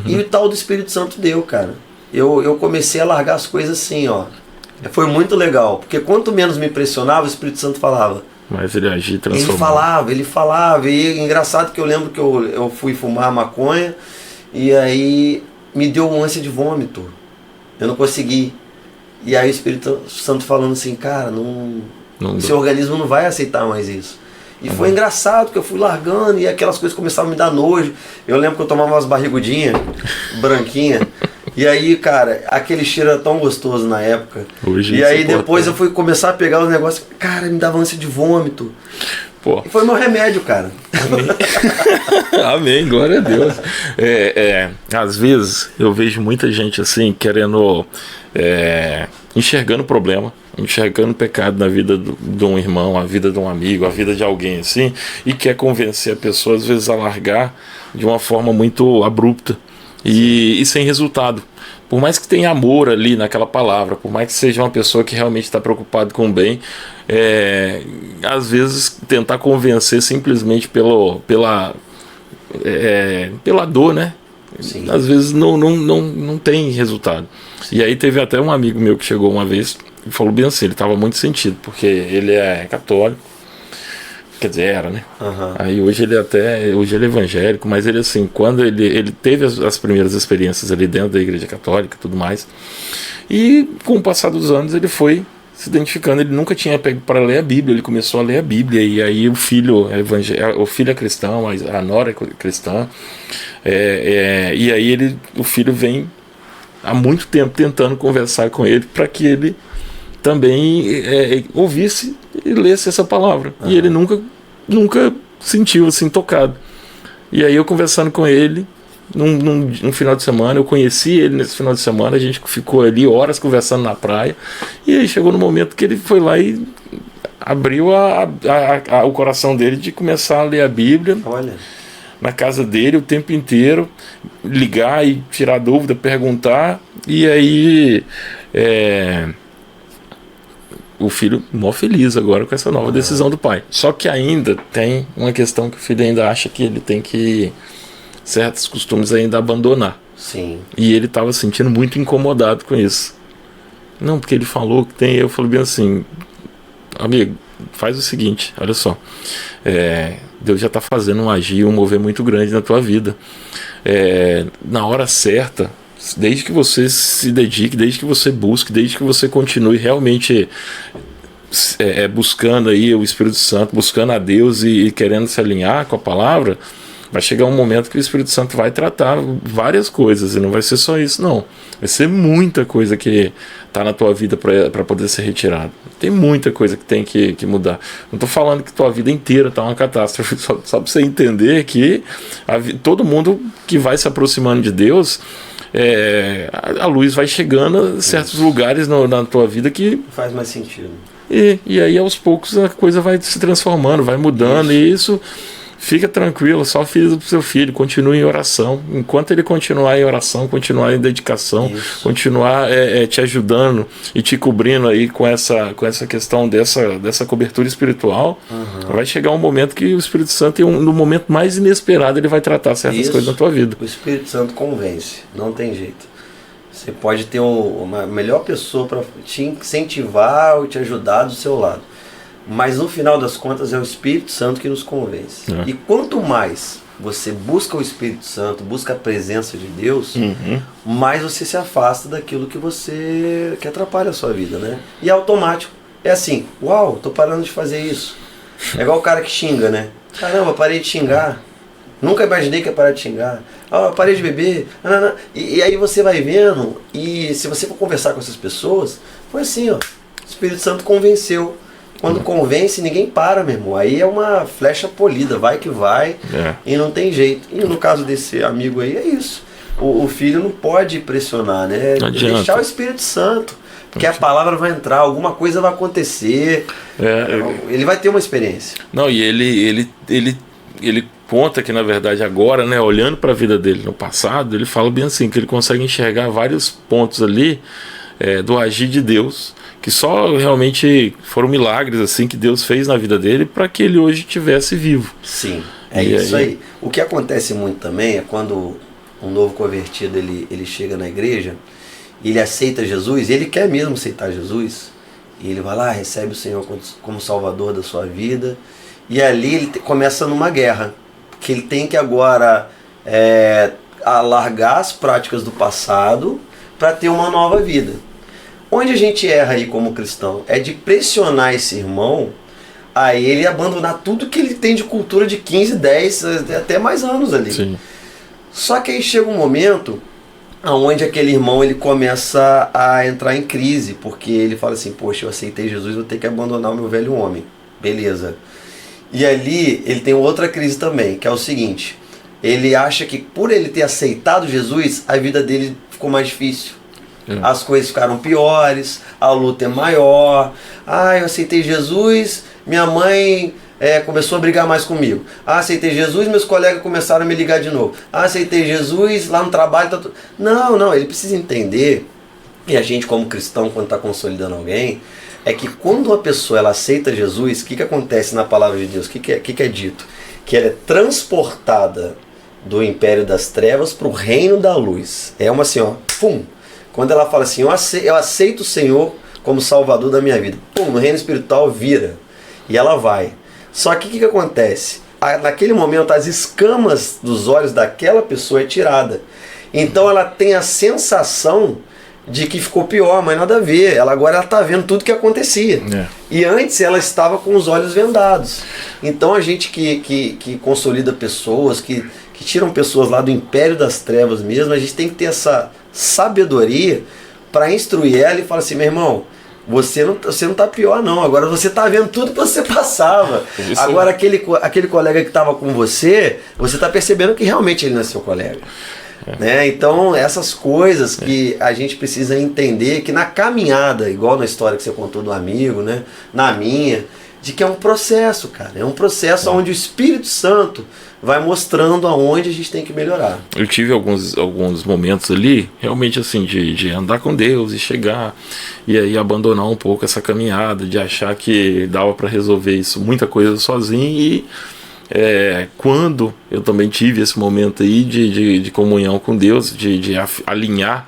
E o tal do Espírito Santo deu, cara. Eu comecei a largar as coisas assim, ó. Foi muito legal, porque quanto menos me impressionava, o Espírito Santo falava. Mas ele agia transformando. Ele falava. E engraçado que eu lembro que eu fui fumar maconha, e aí me deu um ânsia de vômito. Eu não consegui. E aí o Espírito Santo falando assim, cara, seu organismo não vai aceitar mais isso. E foi engraçado que eu fui largando e aquelas coisas começavam a me dar nojo. Eu lembro que eu tomava umas barrigudinhas, branquinha. E aí, cara, aquele cheiro era tão gostoso na época. Hoje e aí depois eu fui começar a pegar os negócios, cara, me dava ânsia de vômito. Pô. E foi meu remédio, cara. Amém. Amém, glória a Deus. Às vezes eu vejo muita gente assim, querendo... enxergando o problema, enxergando o pecado na vida de um irmão, a vida de um amigo, a vida de alguém assim, e quer convencer a pessoa às vezes a largar de uma forma muito abrupta e sem resultado. Por mais que tenha amor ali naquela palavra, por mais que seja uma pessoa que realmente está preocupada com o bem, às vezes tentar convencer simplesmente pela dor, né? Sim. Às vezes não tem resultado. E aí teve até um amigo meu que chegou uma vez e falou bem assim, ele estava muito sentido, porque ele é católico, quer dizer, era, né? Aí hoje ele é evangélico, mas ele assim, quando ele teve as primeiras experiências ali dentro da igreja católica e tudo mais, e com o passar dos anos ele foi se identificando, ele nunca tinha pego para ler a Bíblia, ele começou a ler a Bíblia, e aí o filho é cristão, a nora é cristã, e aí o filho vem há muito tempo tentando conversar com ele para que ele também ouvisse e lesse essa palavra, e ele nunca sentiu assim tocado. E aí eu conversando com ele num final de semana, eu conheci ele nesse final de semana, a gente ficou ali horas conversando na praia, e aí chegou no momento que ele foi lá e abriu o coração dele de começar a ler a Bíblia. Olha. Na casa dele o tempo inteiro, ligar e tirar dúvida, perguntar, e aí o filho mó feliz agora com essa nova decisão do pai. Só que ainda tem uma questão que o filho ainda acha que ele tem que certos costumes ainda abandonar. Sim. E ele estava se sentindo muito incomodado com isso. Não, porque ele falou que tem... Eu falei bem assim, amigo, faz o seguinte, olha só. Deus já está fazendo um agir, um mover muito grande na tua vida. Na hora certa, desde que você se dedique, desde que você busque, desde que você continue realmente buscando aí o Espírito Santo, buscando a Deus e querendo se alinhar com a palavra, vai chegar um momento que o Espírito Santo vai tratar várias coisas, e não vai ser só isso, não. Vai ser muita coisa que está na tua vida para poder ser retirada. Tem muita coisa que tem que mudar. Não estou falando que tua vida inteira está uma catástrofe, só para você entender que todo mundo que vai se aproximando de Deus, a luz vai chegando a certos lugares na tua vida que... Faz mais sentido. E aí, aos poucos, a coisa vai se transformando, vai mudando, e isso... Fica tranquilo, só filho do seu filho, continue em oração. Enquanto ele continuar em oração, continuar em dedicação, continuar te ajudando e te cobrindo aí com essa questão dessa cobertura espiritual, vai chegar um momento que o Espírito Santo, no momento mais inesperado, ele vai tratar certas coisas na tua vida. O Espírito Santo convence, não tem jeito. Você pode ter uma melhor pessoa para te incentivar ou te ajudar do seu lado. Mas no final das contas é o Espírito Santo que nos convence. E quanto mais você busca o Espírito Santo, busca a presença de Deus, mais você se afasta daquilo que atrapalha a sua vida, né? E é automático. É assim, uau, tô parando de fazer isso. É igual o cara que xinga, né? Caramba, parei de xingar. Nunca imaginei que ia parar de xingar. Parei de beber. E aí você vai vendo, e se você for conversar com essas pessoas, foi assim, ó. O Espírito Santo convenceu. Quando convence, ninguém para, meu irmão. Aí é uma flecha polida, vai que vai, e não tem jeito. E no caso desse amigo aí, é isso. O filho não pode pressionar, né? Deixar o Espírito Santo, porque a palavra vai entrar, alguma coisa vai acontecer, ele vai ter uma experiência. Não, e ele conta que, na verdade, agora, né, olhando para a vida dele no passado, ele fala bem assim, que ele consegue enxergar vários pontos ali do agir de Deus, que só realmente foram milagres assim que Deus fez na vida dele para que ele hoje estivesse vivo. Sim, isso aí. O que acontece muito também é quando um novo convertido ele chega na igreja, ele aceita Jesus, ele quer mesmo aceitar Jesus, e ele vai lá, recebe o Senhor como Salvador da sua vida, e ali ele começa numa guerra, porque ele tem que agora alargar as práticas do passado para ter uma nova vida. Onde a gente erra aí como cristão é de pressionar esse irmão a ele abandonar tudo que ele tem de cultura de 15, 10, até mais anos ali. Sim. Só que aí chega um momento onde aquele irmão ele começa a entrar em crise, porque ele fala assim, poxa, eu aceitei Jesus, vou ter que abandonar o meu velho homem. Beleza. E ali ele tem outra crise também, que é o seguinte, ele acha que por ele ter aceitado Jesus, a vida dele ficou mais difícil. As coisas ficaram piores, a luta é maior. Eu aceitei Jesus, minha mãe começou a brigar mais comigo. Aceitei Jesus, meus colegas começaram a me ligar de novo. Aceitei Jesus, lá no trabalho... Não, ele precisa entender, e a gente como cristão, quando está consolidando alguém, é que quando uma pessoa ela aceita Jesus, o que acontece na palavra de Deus? O que é dito? Que ela é transportada do império das trevas para o reino da luz. É uma assim, ó, pum! Quando ela fala assim, eu aceito o Senhor como Salvador da minha vida. Pum, no reino espiritual vira. E ela vai. Só que o que acontece? Naquele momento as escamas dos olhos daquela pessoa é tirada. Então ela tem a sensação de que ficou pior, mas nada a ver. Agora ela está vendo tudo que acontecia. E antes ela estava com os olhos vendados. Então a gente que consolida pessoas, que tiram pessoas lá do império das trevas mesmo, a gente tem que ter essa sabedoria para instruir ela e falar assim, meu irmão, você não tá pior não, agora você tá vendo tudo que você passava. Agora aquele colega que estava com você tá percebendo que realmente ele não é seu colega. Né? Então essas coisas que a gente precisa entender, que na caminhada, igual na história que você contou do amigo, né? Na minha, de que é um processo, cara. É um processo onde o Espírito Santo vai mostrando aonde a gente tem que melhorar. Eu tive alguns momentos ali, realmente assim, de andar com Deus e chegar, e aí abandonar um pouco essa caminhada, de achar que dava para resolver isso, muita coisa sozinho, e quando eu também tive esse momento aí de comunhão com Deus, de alinhar,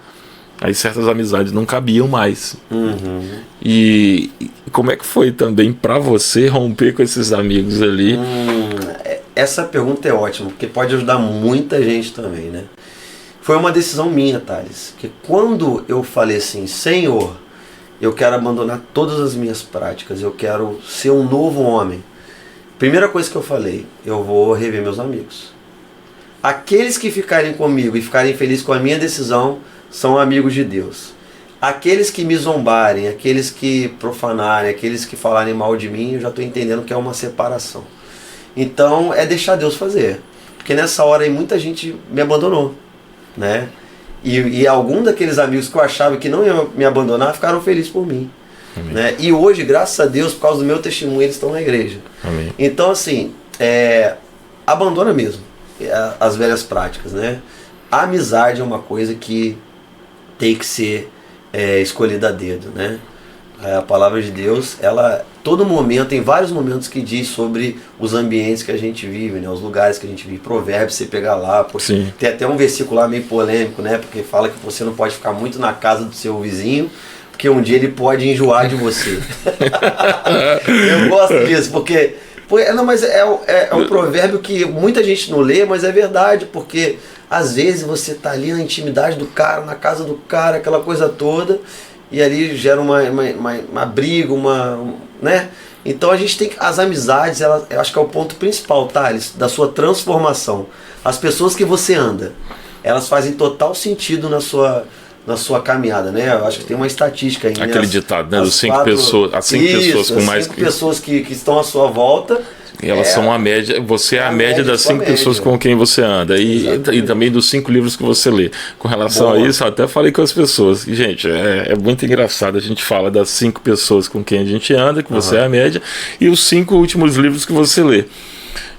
aí certas amizades não cabiam mais. E como é que foi também para você romper com esses amigos ali? Essa pergunta é ótima, porque pode ajudar muita gente também, né? Foi uma decisão minha, Thales, que quando eu falei assim, Senhor, eu quero abandonar todas as minhas práticas, eu quero ser um novo homem. Primeira coisa que eu falei, eu vou rever meus amigos. Aqueles que ficarem comigo e ficarem felizes com a minha decisão são amigos de Deus. Aqueles que me zombarem, aqueles que profanarem, aqueles que falarem mal de mim, eu já estou entendendo que é uma separação. Então é deixar Deus fazer. Porque nessa hora aí muita gente me abandonou, né? E algum daqueles amigos que eu achava que não iam me abandonar ficaram felizes por mim. Né? E hoje, graças a Deus, por causa do meu testemunho, eles estão na igreja. Amém. Então assim, abandona mesmo as velhas práticas, né? A amizade é uma coisa que tem que ser escolhida a dedo, né? A palavra de Deus, ela todo momento, tem vários momentos que diz sobre os ambientes que a gente vive, né? Os lugares que a gente vive. Provérbios, você pegar lá, tem até um versículo lá meio polêmico, né? Porque fala que você não pode ficar muito na casa do seu vizinho, porque um dia ele pode enjoar de você. Eu gosto disso, porque não, mas é um provérbio que muita gente não lê, mas é verdade, porque às vezes você tá ali na intimidade do cara, na casa do cara, aquela coisa toda, e ali gera uma briga, né? Então a gente tem que, as amizades, eu acho que é o ponto principal, Thales, da sua transformação. As pessoas que você anda, elas fazem total sentido na sua caminhada, né? Eu acho que tem uma estatística aí, aquele ditado, né? Dos 5 pessoas, as 5 pessoas com mais... 5 pessoas que estão à sua volta... Elas são a média, você é a média das 5 pessoas com quem você anda e também dos 5 livros que você lê. Com relação a isso, eu até falei com as pessoas, gente, é muito engraçado, a gente fala das 5 pessoas com quem a gente anda, que você é a média, e os 5 últimos livros que você lê.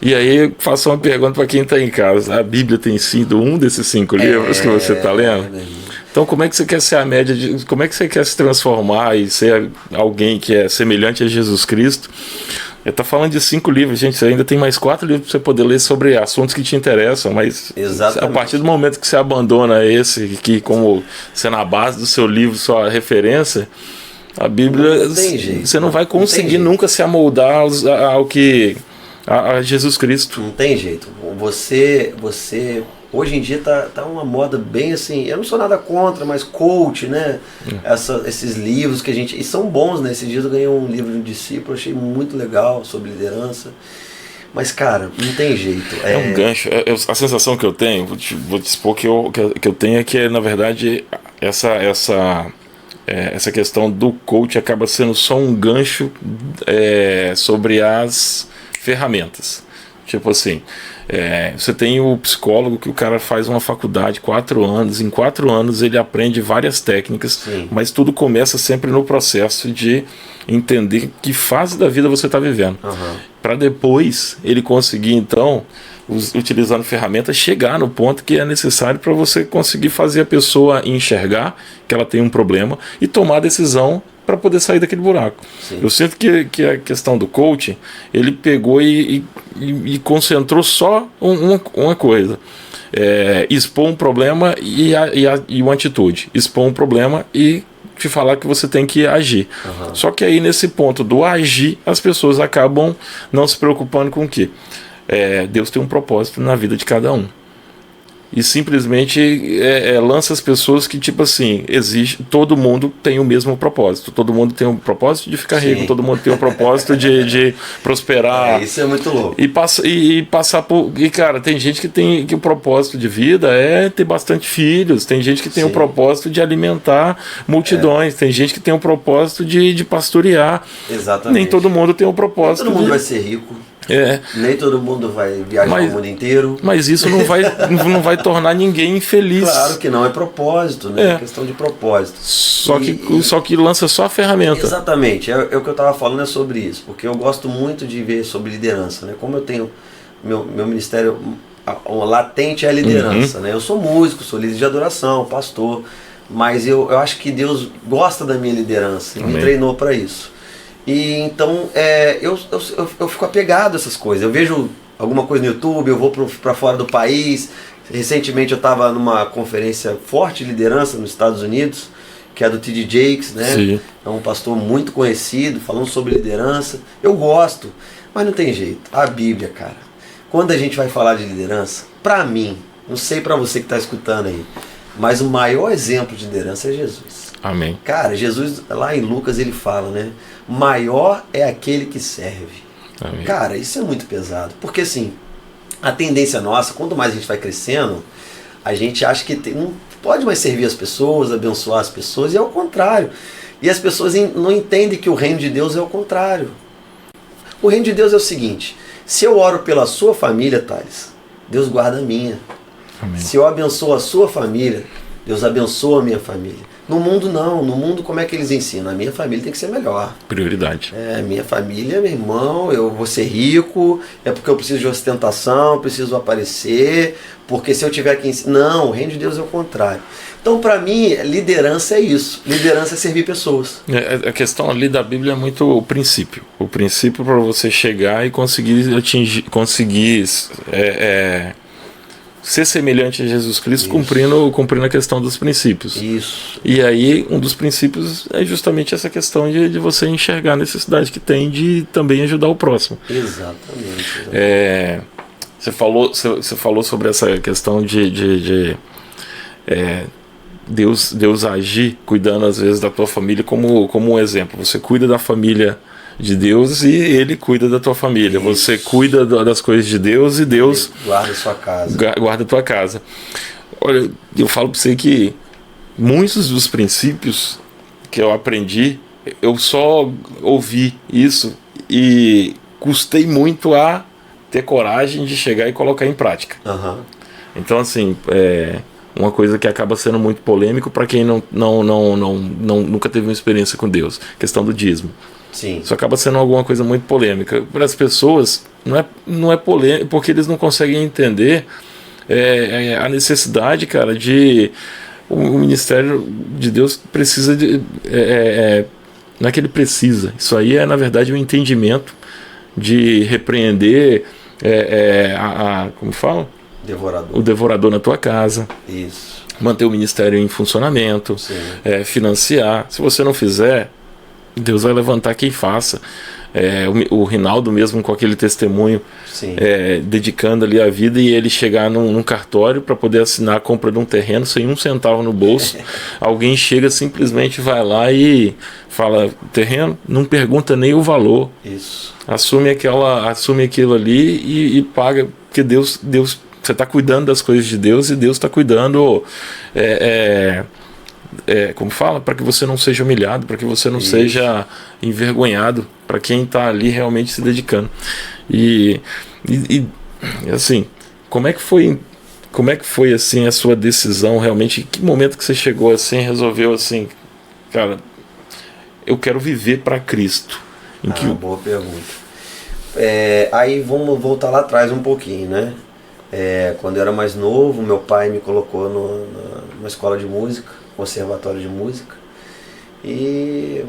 E aí eu faço uma pergunta para quem está em casa, a Bíblia tem sido um desses 5 livros que você está lendo? Então como é que você quer ser a média, como é que você quer se transformar e ser alguém que é semelhante a Jesus Cristo? Eu tô falando de 5 livros, gente, você ainda tem mais 4 livros para você poder ler sobre assuntos que te interessam, mas a partir do momento que você abandona esse, que como sendo a base do seu livro, sua referência, a Bíblia, você não vai conseguir nunca se amoldar ao que a Jesus Cristo. Não tem jeito. Você hoje em dia tá uma moda bem assim, eu não sou nada contra, mas coach, né? Esses livros que e são bons, né? Esses dias eu ganhei um livro de um discípulo, achei muito legal, sobre liderança. Mas, cara, não tem jeito. É um gancho. A sensação que eu tenho, vou te expor que eu tenho é que, na verdade, essa questão do coach acaba sendo só um gancho sobre as ferramentas. Tipo assim, você tem o psicólogo que o cara faz uma faculdade 4 anos, em 4 anos ele aprende várias técnicas, mas tudo começa sempre no processo de entender que fase da vida você está vivendo, para depois ele conseguir então, utilizando ferramentas, chegar no ponto que é necessário para você conseguir fazer a pessoa enxergar que ela tem um problema e tomar a decisão para poder sair daquele buraco. Eu sinto que a questão do coaching, ele pegou e concentrou só uma coisa, expor um problema e uma atitude, expor um problema e te falar que você tem que agir. Só que aí nesse ponto do agir, as pessoas acabam não se preocupando com o quê? Deus tem um propósito na vida de cada um. E simplesmente lança as pessoas que, tipo assim, todo mundo tem o mesmo propósito. Todo mundo tem um propósito de ficar rico, todo mundo tem um propósito de prosperar. Isso é muito louco. E passar por... E, cara, tem gente que o propósito de vida é ter bastante filhos. Tem gente que tem o propósito de alimentar multidões. Tem gente que tem o propósito de pastorear. Exatamente. Nem todo mundo tem o propósito. Todo mundo vai ser rico. Nem todo mundo vai viajar o mundo inteiro. Mas isso não vai tornar ninguém infeliz. Claro que não, é propósito, né? É questão de propósito. Só que lança só a ferramenta. Exatamente, é o que eu estava falando é sobre isso, porque eu gosto muito de ver sobre liderança, né? Como eu tenho meu ministério latente é a liderança, né? Eu sou músico, sou líder de adoração, pastor, mas eu acho que Deus gosta da minha liderança e me treinou para isso. E então eu fico apegado a essas coisas. Eu vejo alguma coisa no YouTube, eu vou para fora do país. Recentemente eu estava numa conferência forte de liderança nos Estados Unidos, que é do T.D. Jakes, né? Sim. É um pastor muito conhecido, falando sobre liderança. Eu gosto, mas não tem jeito. A Bíblia, cara, quando a gente vai falar de liderança, para mim, não sei para você que está escutando aí, mas o maior exemplo de liderança é Jesus. Amém. Cara, Jesus, lá em Lucas, ele fala, né? Maior é aquele que serve. Amém. Cara, isso é muito pesado. Porque assim, a tendência nossa, quanto mais a gente vai crescendo, a gente acha que não pode mais servir as pessoas, abençoar as pessoas, e é o contrário. E as pessoas não entendem que o reino de Deus é o contrário. O reino de Deus é o seguinte: se eu oro pela sua família, Thales, Deus guarda a minha. Amém. Se eu abençoo a sua família, Deus abençoa a minha família. No mundo não, no mundo como é que eles ensinam? A minha família tem que ser melhor. Prioridade. Minha família, meu irmão, eu vou ser rico, é porque eu preciso de ostentação, preciso aparecer, porque se eu tiver que ensinar... Não, o reino de Deus é o contrário. Então, para mim, liderança é isso. Liderança é servir pessoas. A questão ali da Bíblia é muito o princípio. O princípio para você chegar e conseguir atingir, ser semelhante a Jesus Cristo, cumprindo a questão dos princípios. Isso. E aí, um dos princípios é justamente essa questão de você enxergar a necessidade que tem de também ajudar o próximo. Exatamente. Você falou sobre essa questão de Deus agir cuidando às vezes da tua família como um exemplo. Você cuida da família de Deus e Ele cuida da tua família. Isso. Você cuida das coisas de Deus e Deus guarda a sua casa. Guarda a tua casa. Olha, eu falo para você que muitos dos princípios que eu aprendi, eu só ouvi isso e custei muito a ter coragem de chegar e colocar em prática. Uhum. Então, assim, uma coisa que acaba sendo muito polêmico para quem nunca teve uma experiência com Deus, questão do dízimo. Sim. Isso acaba sendo alguma coisa muito polêmica. Para as pessoas, não é polêmico, porque eles não conseguem entender a necessidade, cara, de... O ministério de Deus precisa de... não é que ele precisa. Isso aí é, na verdade, um entendimento de repreender como fala? Devorador. O devorador na tua casa. Isso. Manter o ministério em funcionamento. Financiar. Se você não fizer, Deus vai levantar quem faça. O Rinaldo mesmo com aquele testemunho, dedicando ali a vida, e ele chegar num cartório para poder assinar a compra de um terreno sem um centavo no bolso. Alguém chega, simplesmente vai lá e fala terreno, não pergunta nem o valor. Isso. Assume aquilo ali e paga, porque Deus você está cuidando das coisas de Deus e Deus está cuidando como fala, para que você não seja humilhado, para que você não seja envergonhado, para quem está ali realmente se dedicando. E assim, como é que foi assim a sua decisão realmente? Em que momento que você chegou assim, resolveu assim, cara, eu quero viver para Cristo? Boa pergunta. Aí vamos voltar lá atrás um pouquinho, né? Quando eu era mais novo, meu pai me colocou numa escola de música, conservatório de música, e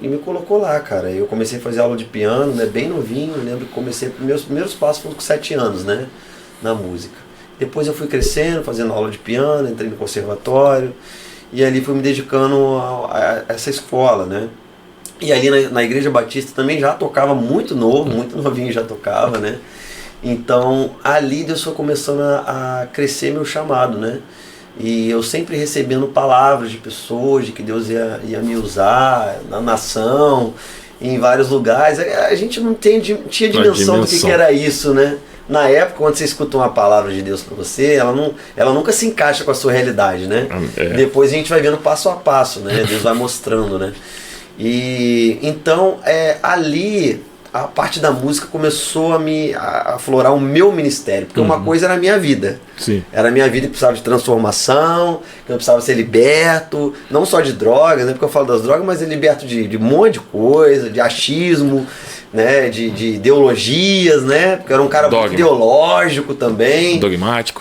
me colocou lá, cara. Eu comecei a fazer aula de piano, né, bem novinho. Eu lembro que comecei, meus primeiros passos foram com 7 anos, né, na música. Depois eu fui crescendo, fazendo aula de piano, entrei no conservatório, e ali fui me dedicando a essa escola, né. E ali na Igreja Batista também já tocava muito novo, muito novinho já tocava, né. Então ali Deus foi começando a crescer meu chamado, né. E eu sempre recebendo palavras de pessoas, de que Deus ia me usar na nação, em vários lugares. A gente não tinha dimensão do que era isso, né? Na época, quando você escuta uma palavra de Deus para você, ela nunca se encaixa com a sua realidade, né? Depois a gente vai vendo passo a passo, né? Deus vai mostrando, né? E então ali a parte da música começou a aflorar o meu ministério, porque uma coisa era a minha vida. Sim. Era a minha vida que precisava de transformação, que eu precisava ser liberto, não só de drogas, né? Porque eu falo das drogas, mas liberto de um monte de coisa, de achismo, né? De ideologias, né? Porque eu era um cara muito ideológico também. Dogmático.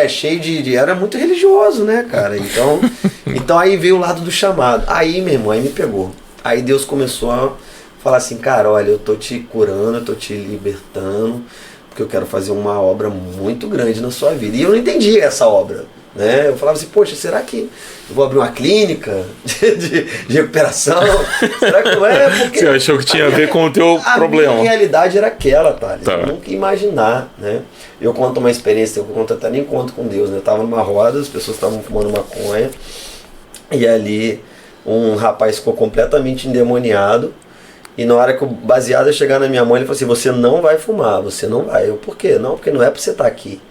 Cheio era muito religioso, né, cara? Então aí veio o lado do chamado. Aí, meu irmão, aí me pegou. Aí Deus começou a falar assim, cara, olha, eu tô te curando, eu tô te libertando, porque eu quero fazer uma obra muito grande na sua vida. E eu não entendia essa obra, né? Eu falava assim, poxa, será que eu vou abrir uma clínica de recuperação? Será que não é? Porque você achou que tinha a ver com o teu problema? A minha realidade era aquela, Thales. Tá. Eu nunca ia imaginar, né? Eu conto uma experiência, eu conto até nem conto com Deus, né? Eu tava numa roda, as pessoas estavam fumando maconha, e ali um rapaz ficou completamente endemoniado. E na hora que o baseado ia chegar na minha mão, ele falou assim, você não vai fumar, você não vai. Eu, por quê? Não, porque não é pra você estar aqui.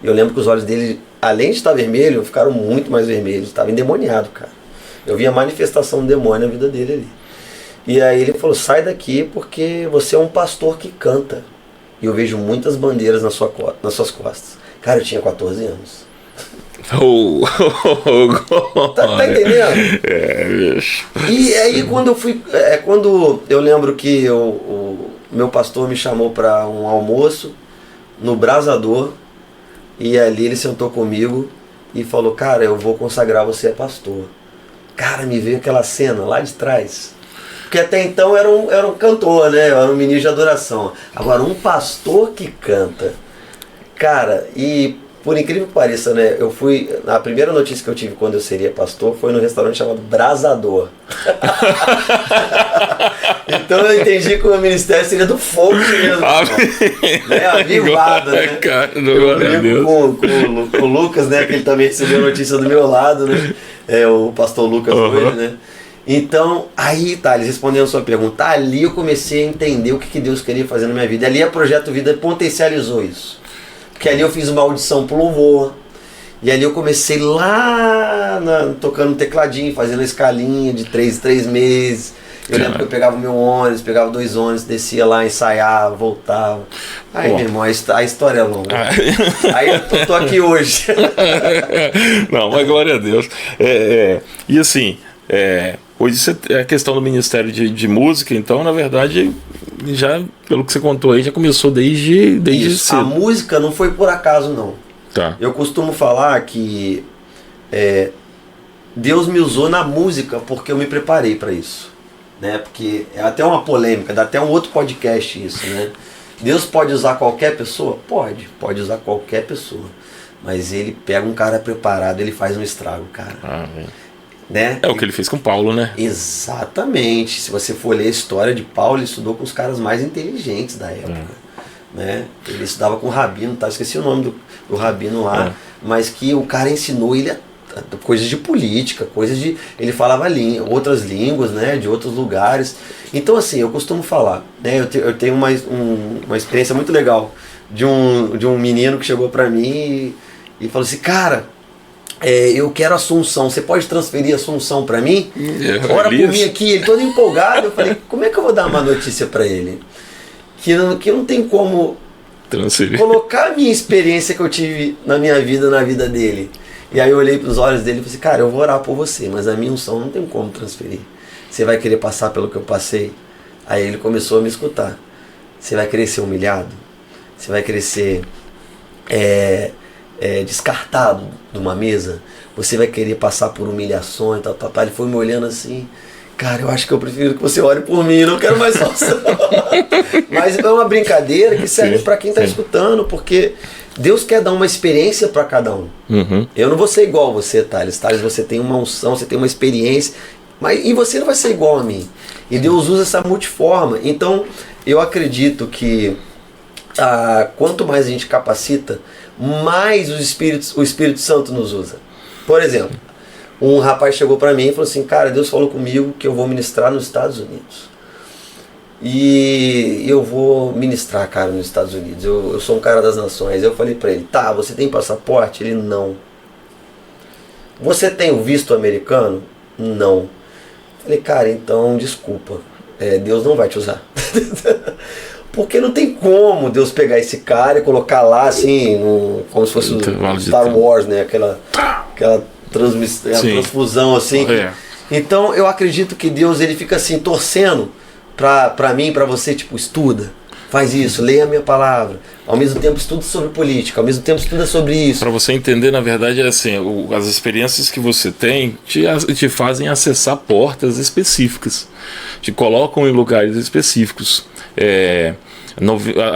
E eu lembro que os olhos dele, além de estar vermelho, ficaram muito mais vermelhos. Estava endemoniado, cara. Eu vi a manifestação do demônio na vida dele ali. E aí ele falou, sai daqui porque você é um pastor que canta. E eu vejo muitas bandeiras nas suas costas. Cara, eu tinha 14 anos. Tá entendendo? Bicho. E aí quando eu lembro que o meu pastor me chamou para um almoço no Brasador, e ali ele sentou comigo e falou, cara, eu vou consagrar você a pastor. Cara, me veio aquela cena lá de trás, porque até então era um cantor, né? Era um ministro de adoração. Agora um pastor que canta, cara, e por incrível que pareça, né? A primeira notícia que eu tive quando eu seria pastor foi num restaurante chamado Brasador. Então eu entendi que o meu ministério seria do fogo mesmo. Né? Avivado, né? Eu brinco com o Lucas, né? Que ele também recebeu a notícia do meu lado, né? O pastor Lucas Coelho, né? Então, aí, Thales, respondendo a sua pergunta, ali eu comecei a entender o que Deus queria fazer na minha vida. Ali a Projeto Vida potencializou isso. Porque ali eu fiz uma audição pro louvor. E ali eu comecei lá tocando tecladinho, fazendo a escalinha de 3 em 3 meses. Eu lembro que eu pegava o meu ônibus, pegava 2 ônibus, descia lá, ensaiava, voltava. Aí, meu irmão, a história é longa. Aí eu tô aqui hoje. Não, mas glória a Deus. E assim, hoje a questão do Ministério de Música, então, na verdade, já, pelo que você contou aí, já começou desde cedo. A música não foi por acaso, não. Tá. Eu costumo falar que Deus me usou na música porque eu me preparei para isso. Né? Porque é até uma polêmica, dá até um outro podcast isso, né? Deus pode usar qualquer pessoa? Pode usar qualquer pessoa. Mas ele pega um cara preparado, ele faz um estrago, cara. Né? É o que ele fez com Paulo, né? Exatamente. Se você for ler a história de Paulo, ele estudou com os caras mais inteligentes da época. Né? Ele estudava com o Rabino, tá? Esqueci o nome do Rabino lá, mas que o cara ensinou ele coisas de política, ele falava outras línguas, né? De outros lugares. Então assim, eu costumo falar, né? Eu tenho uma experiência muito legal de um menino que chegou pra mim e falou assim, cara, eu quero Assunção, você pode transferir Assunção pra mim? Ora por mim aqui, ele todo empolgado. Eu falei, como é que eu vou dar uma notícia pra ele? Que não tem como transferir, colocar a minha experiência que eu tive na minha vida, na vida dele. E aí eu olhei pros olhos dele e falei assim, cara, eu vou orar por você, mas a minha unção não tem como transferir. Você vai querer passar pelo que eu passei? Aí ele começou a me escutar. Você vai querer ser humilhado? Você vai querer ser descartado de uma mesa? Você vai querer passar por humilhações, tal. Ele foi me olhando assim, cara, eu acho que eu prefiro que você ore por mim, não quero mais salvação. Mas é uma brincadeira que serve para quem está escutando, porque Deus quer dar uma experiência para cada um. Eu não vou ser igual a você, Thales. Você tem uma unção, você tem uma experiência, e você não vai ser igual a mim. E Deus usa essa multiforma. Então, eu acredito que quanto mais a gente capacita, mais o Espírito Santo nos usa. Por exemplo, um rapaz chegou para mim e falou assim, cara, Deus falou comigo que eu vou ministrar nos Estados Unidos. E eu vou ministrar, cara, nos Estados Unidos. Eu sou um cara das nações. Eu falei para ele, tá, você tem passaporte? Ele, não. Você tem o visto americano? Não. Falei, cara, então desculpa, Deus não vai te usar. Porque não tem como Deus pegar esse cara e colocar lá assim, como se fosse o Star Wars, né? Aquela transfusão assim. Então eu acredito que Deus ele fica assim torcendo pra mim, pra você, tipo, estuda, faz isso, leia a minha palavra, ao mesmo tempo estuda sobre política, ao mesmo tempo estuda sobre isso. Para você entender, na verdade, é assim, as experiências que você tem te fazem acessar portas específicas, te colocam em lugares específicos.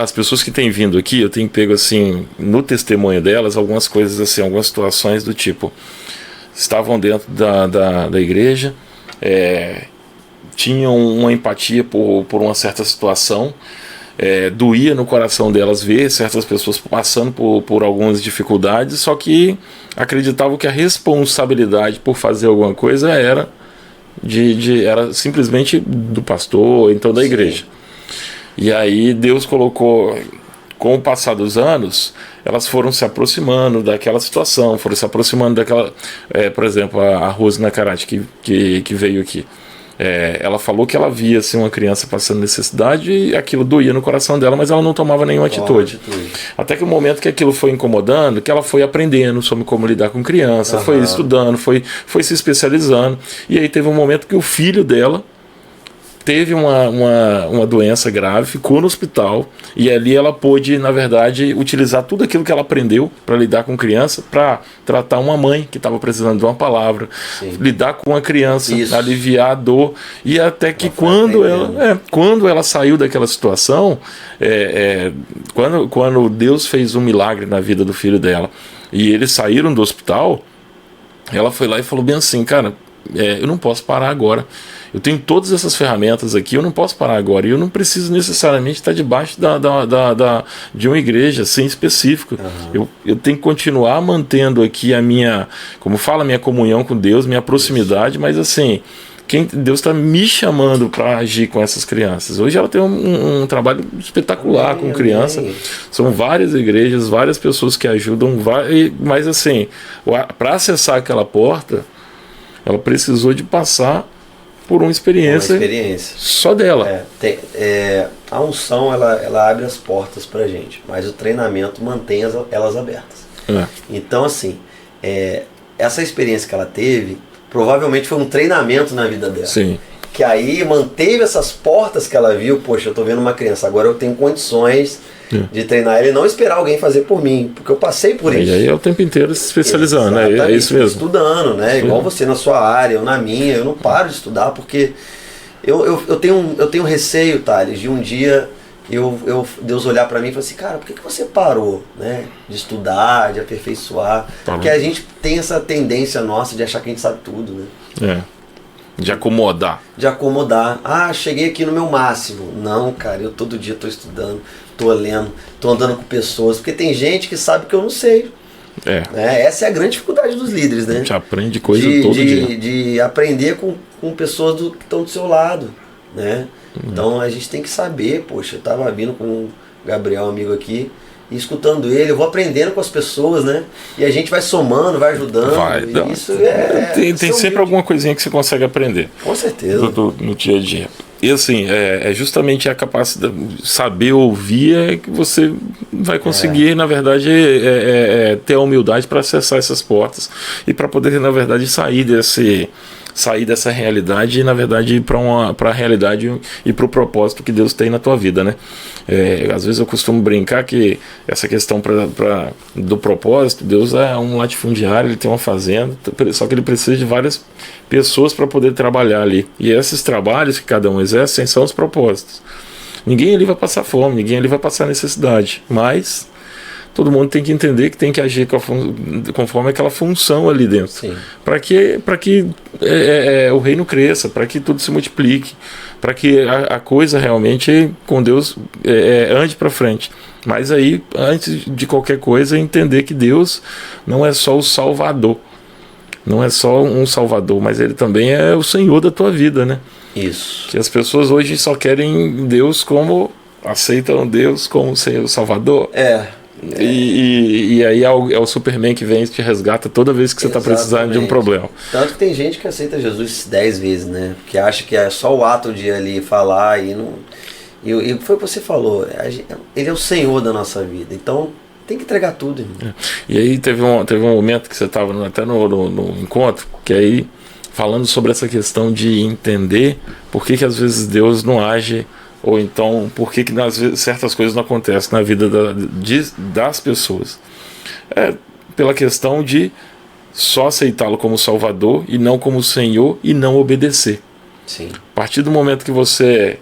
As pessoas que têm vindo aqui, eu tenho pego assim, no testemunho delas, algumas coisas assim, algumas situações do tipo, estavam dentro da igreja, tinham uma empatia por uma certa situação, doía no coração delas ver certas pessoas passando por algumas dificuldades, só que acreditavam que a responsabilidade por fazer alguma coisa era simplesmente do pastor, então da igreja. E aí Deus colocou, com o passar dos anos, elas foram se aproximando daquela situação, foram se aproximando daquela... por exemplo, a Rose Nakarate, que veio aqui. Ela falou que ela via assim, uma criança passando necessidade e aquilo doía no coração dela, mas ela não tomava nenhuma atitude. Até que o momento que aquilo foi incomodando, que ela foi aprendendo sobre como lidar com criança, foi estudando, foi se especializando. E aí teve um momento que o filho dela teve uma doença grave, ficou no hospital, e ali ela pôde, na verdade, utilizar tudo aquilo que ela aprendeu para lidar com criança, para tratar uma mãe que estava precisando de uma palavra, lidar com uma criança, aliviar a dor, e até que quando ela saiu daquela situação, quando Deus fez um milagre na vida do filho dela, e eles saíram do hospital, ela foi lá e falou bem assim, cara, eu não posso parar agora. Eu tenho todas essas ferramentas aqui, eu não posso parar agora. E eu não preciso necessariamente estar debaixo de uma igreja, assim, específico. Eu tenho que continuar mantendo aqui a minha comunhão com Deus, minha proximidade, mas assim, Deus está me chamando para agir com essas crianças. Hoje ela tem um trabalho espetacular com criança. São várias igrejas, várias pessoas que ajudam, mas assim, para acessar aquela porta, ela precisou de passar por uma experiência só dela. A unção ela abre as portas pra gente, mas o treinamento mantém elas abertas. Então assim, essa experiência que ela teve provavelmente foi um treinamento na vida dela. Que aí manteve essas portas que ela viu. Poxa, eu tô vendo uma criança, agora eu tenho condições de treinar ele, não esperar alguém fazer por mim, porque eu passei por isso. E aí é o tempo inteiro se especializando, né? É isso mesmo. Estudando, né? Igual você na sua área, eu na minha, eu não paro de estudar, porque eu tenho receio, Thales, de um dia Deus olhar para mim e falar assim, cara, por que você parou, né? De estudar, de aperfeiçoar? Porque a gente tem essa tendência nossa de achar que a gente sabe tudo, né? De acomodar. Cheguei aqui no meu máximo. Não, cara, eu todo dia tô estudando, tô lendo, tô andando com pessoas, porque tem gente que sabe que eu não sei. Essa é a grande dificuldade dos líderes, né? A gente aprende coisa todo dia. De aprender com pessoas que estão do seu lado, né? Então a gente tem que saber, poxa, eu tava vindo com o Gabriel, amigo aqui, e escutando ele, eu vou aprendendo com as pessoas, né? E a gente vai somando, vai ajudando. Isso tem sempre alguma coisinha que você consegue aprender. Com certeza. No dia a dia. E assim, justamente a capacidade de saber ouvir que você vai conseguir, na verdade, ter a humildade para acessar essas portas e para poder, na verdade, sair dessa realidade e, na verdade, ir para a realidade e para o propósito que Deus tem na tua vida, né? Às vezes eu costumo brincar que essa questão do propósito, Deus é um latifundiário, ele tem uma fazenda, só que ele precisa de várias pessoas para poder trabalhar ali. E esses trabalhos que cada um exerce são os propósitos. Ninguém ali vai passar fome, ninguém ali vai passar necessidade, mas todo mundo tem que entender que tem que agir conforme aquela função ali dentro. Para que o reino cresça, para que tudo se multiplique, para que a coisa realmente com Deus ande para frente. Mas aí, antes de qualquer coisa, entender que Deus não é só o Salvador. Não é só um Salvador, mas Ele também é o Senhor da tua vida, né? Isso. Que as pessoas hoje só querem Deus aceitam Deus como Senhor Salvador. E aí é o Superman que vem e te resgata toda vez que você está precisando de um problema. Tanto que tem gente que aceita Jesus 10 vezes, né? Que acha que é só o ato de ali falar e não... E foi o que você falou, ele é o Senhor da nossa vida, então tem que entregar tudo, irmão. E aí teve um momento que você estava até no encontro, que aí falando sobre essa questão de entender por que às vezes Deus não age, ou então por que às vezes certas coisas não acontecem na vida das pessoas. Pela questão de só aceitá-lo como Salvador e não como Senhor e não obedecer. Sim. A partir do momento que você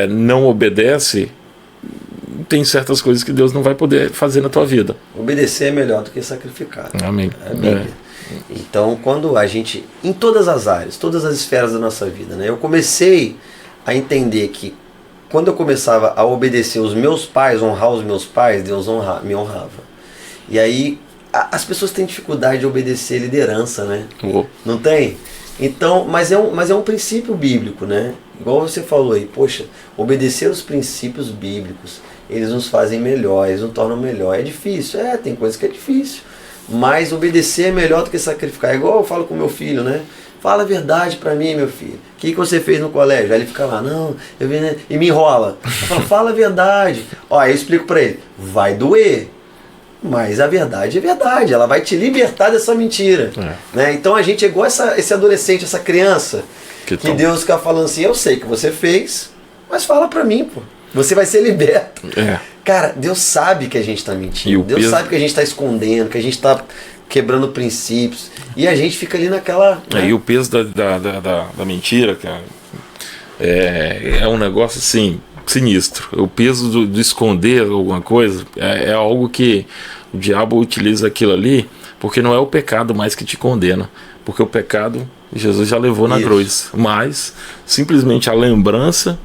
não obedece, tem certas coisas que Deus não vai poder fazer na tua vida. Obedecer é melhor do que sacrificar. Amém. Então, quando a gente, em todas as áreas, todas as esferas da nossa vida, né, eu comecei a entender que quando eu começava a obedecer os meus pais, honrar os meus pais, Deus me honrava. E aí, as pessoas têm dificuldade de obedecer liderança, né? Não tem? Então, mas é um princípio bíblico, né? Igual você falou aí, poxa, obedecer os princípios bíblicos, eles nos fazem melhor, eles nos tornam melhor. É difícil, tem coisas que é difícil, mas obedecer é melhor do que sacrificar. É igual eu falo com meu filho, né? Fala a verdade pra mim, meu filho. O que você fez no colégio? Aí ele fica lá, não, eu vi, né? E me enrola. Eu falo, fala a verdade. Ó, aí eu explico pra ele, vai doer, mas a verdade é verdade, ela vai te libertar dessa mentira. Né? Então a gente é igual esse adolescente, essa criança, que Deus fica falando assim, eu sei que você fez, mas fala pra mim, pô. Você vai ser liberto. Cara, Deus sabe que a gente tá mentindo. Deus sabe que a gente tá escondendo, que a gente tá quebrando princípios. E a gente fica ali naquela... Né? E o peso da mentira, cara, é um negócio assim... sinistro. O peso do esconder alguma coisa é algo que o diabo utiliza aquilo ali, porque não é o pecado mais que te condena, porque o pecado Jesus já levou na cruz, mas simplesmente a lembrança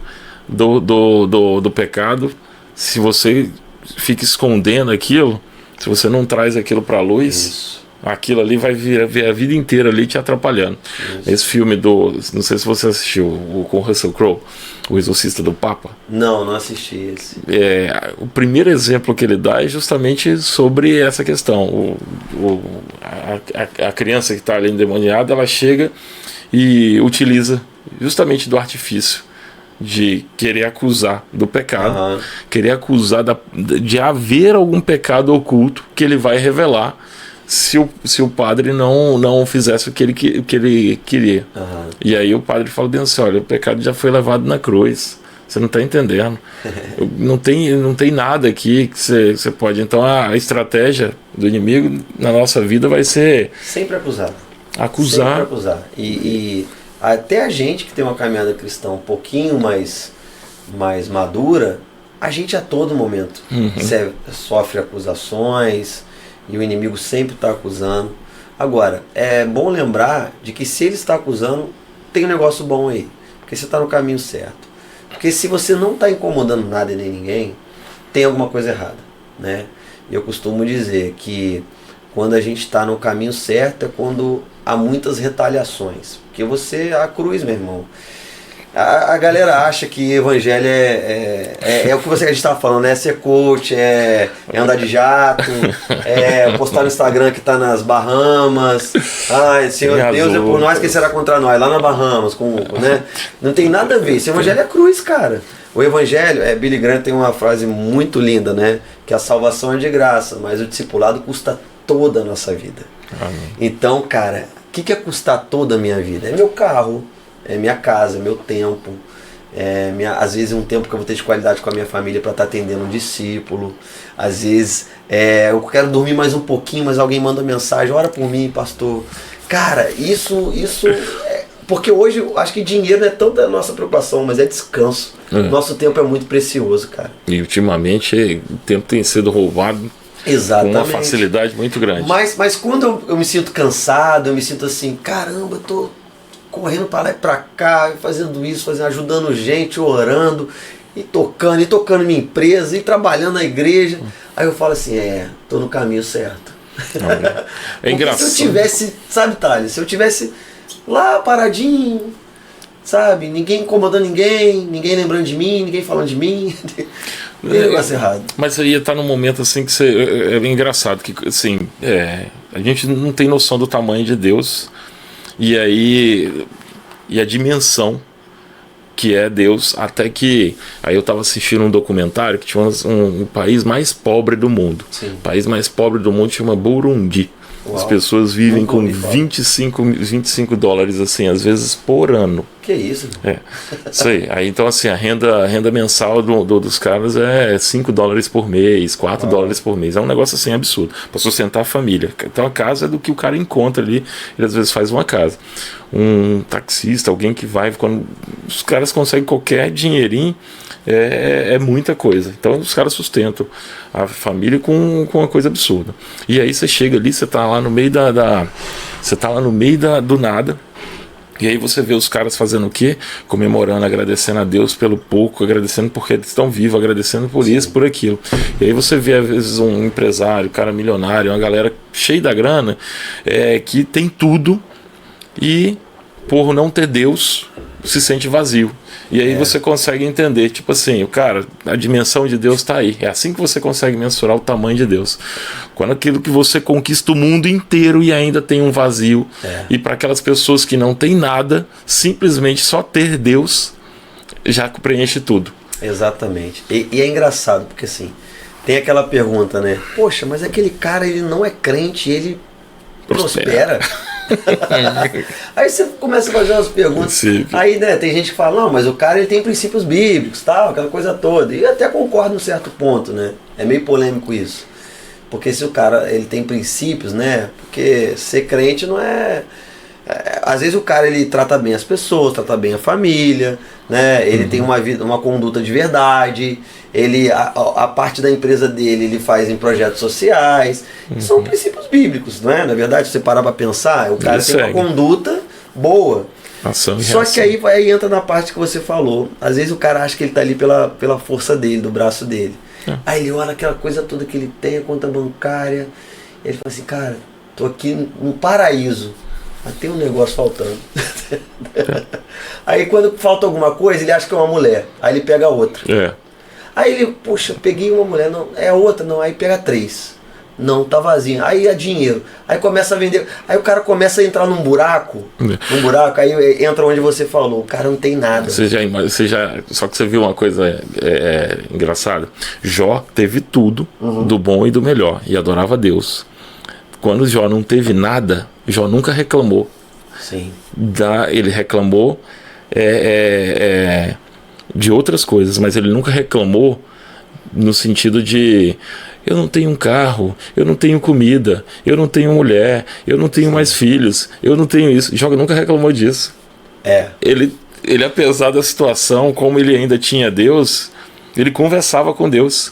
do pecado, se você fica escondendo aquilo, se você não traz aquilo para a luz, aquilo ali vai vir a vida inteira ali te atrapalhando. Esse filme não sei se você assistiu, com Russell Crowe, O Exorcista do Papa. Não assisti esse. O primeiro exemplo que ele dá é justamente sobre essa questão. A criança que está ali endemoniada, ela chega e utiliza justamente do artifício de querer acusar do pecado, querer acusar de haver algum pecado oculto que ele vai revelar se o padre não fizesse o que ele queria. E aí o padre fala bem assim, olha, o pecado já foi levado na cruz, você não está entendendo. não tem nada aqui que você pode. Então a estratégia do inimigo na nossa vida vai ser sempre acusar. Sempre acusar. E até a gente que tem uma caminhada cristã um pouquinho mais madura, a gente a todo momento sofre acusações, e o inimigo sempre está acusando. Agora, é bom lembrar de que se ele está acusando, tem um negócio bom aí, porque você está no caminho certo. Porque se você não está incomodando nada e nem ninguém, tem alguma coisa errada, né? Eu costumo dizer que quando a gente está no caminho certo é quando há muitas retaliações. Porque a cruz, meu irmão. A galera acha que evangelho é o que a gente estava falando, é ser coach, é andar de jato, é postar no Instagram que está nas Bahamas. Ai, Senhor Deus é por nós, quem será contra nós? Lá na Bahamas, né? Não tem nada a ver. Esse evangelho é cruz, cara. O evangelho, Billy Graham tem uma frase muito linda, né? Que a salvação é de graça, mas o discipulado custa toda a nossa vida. Amém. Então, cara, o que é custar toda a minha vida? É meu carro, é minha casa, é meu tempo, às vezes é um tempo que eu vou ter de qualidade com a minha família para estar atendendo um discípulo, às vezes eu quero dormir mais um pouquinho, mas alguém manda mensagem, ora por mim, pastor. Cara, isso porque hoje eu acho que dinheiro não é tanta a nossa preocupação, mas é descanso. Nosso tempo é muito precioso, cara. E ultimamente o tempo tem sido roubado. Exatamente. Com uma facilidade muito grande. Mas quando eu me sinto cansado, eu me sinto assim, caramba, eu tô correndo para lá e para cá, fazendo isso, ajudando gente, orando, e tocando minha empresa, e trabalhando na igreja. Aí eu falo assim, tô no caminho certo. É engraçado. Se eu tivesse, sabe, Thales, se eu tivesse lá paradinho, sabe, ninguém incomodando ninguém lembrando de mim, ninguém falando de mim, tem negócio errado. Mas aí tá num momento assim que é engraçado, que assim, a gente não tem noção do tamanho de Deus. E aí, a dimensão que é Deus, até que aí eu estava assistindo um documentário que tinha um país mais pobre do mundo. Sim. O país mais pobre do mundo chama Burundi. Uau. As pessoas vivem com 25 dólares, assim, às vezes por ano. Que isso? Isso aí. Aí então, assim, a renda mensal dos caras é 5 dólares por mês, 4 dólares por mês. É um negócio assim absurdo, para sustentar a família. Então a casa é do que o cara encontra ali. Ele às vezes faz uma casa. Um taxista, alguém que vai, quando os caras conseguem qualquer dinheirinho, é muita coisa. Então os caras sustentam a família com uma coisa absurda. E aí você chega ali, você tá lá no meio você tá lá no meio do nada. E aí você vê os caras fazendo o quê? Comemorando, agradecendo a Deus pelo pouco, agradecendo porque eles estão vivos, agradecendo por isso, por aquilo. E aí você vê, às vezes, um empresário, um cara milionário, uma galera cheia da grana, que tem tudo e, por não ter Deus, se sente vazio. E aí você consegue entender, tipo assim, a dimensão de Deus está aí. É assim que você consegue mensurar o tamanho de Deus. Quando aquilo que você conquista o mundo inteiro e ainda tem um vazio. E para aquelas pessoas que não têm nada, simplesmente só ter Deus já preenche tudo. Exatamente. E é engraçado, porque assim, tem aquela pergunta, né? Poxa, mas aquele cara, ele não é crente, ele prospera. Aí você começa a fazer umas perguntas. Sim. Aí, né, tem gente que fala, não, mas o cara, ele tem princípios bíblicos, tal, aquela coisa toda. E eu até concordo num certo ponto, né? É meio polêmico isso. Porque se o cara, ele tem princípios, né? Porque ser crente não é... Às vezes o cara, ele trata bem as pessoas, trata bem a família, né? Ele tem uma conduta de verdade. Ele, a parte da empresa dele, ele faz em projetos sociais. São princípios bíblicos, não é? Na verdade, se você parar para pensar, o cara tem uma conduta boa. Só que aí entra na parte que você falou. Às vezes o cara acha que ele tá ali pela força dele, do braço dele. Aí ele olha aquela coisa toda que ele tem, a conta bancária. Ele fala assim, cara, tô aqui no paraíso, mas tem um negócio faltando. Aí quando falta alguma coisa, ele acha que é uma mulher. Aí ele pega outra. Aí ele, poxa, peguei uma mulher, não, é outra, não, aí pega 3. Não, tá vazio. Aí é dinheiro. Aí começa a vender. Aí o cara começa a entrar num buraco. Aí entra onde você falou. O cara não tem nada. Só que você viu uma coisa engraçada. Jó teve tudo, do bom e do melhor, e adorava a Deus. Quando Jó não teve nada, Jó nunca reclamou. Sim. Ele reclamou de outras coisas, mas ele nunca reclamou no sentido de: eu não tenho um carro, eu não tenho comida, eu não tenho mulher, eu não tenho mais filhos, eu não tenho isso. Jó nunca reclamou disso. Ele, apesar da situação, como ele ainda tinha Deus, ele conversava com Deus.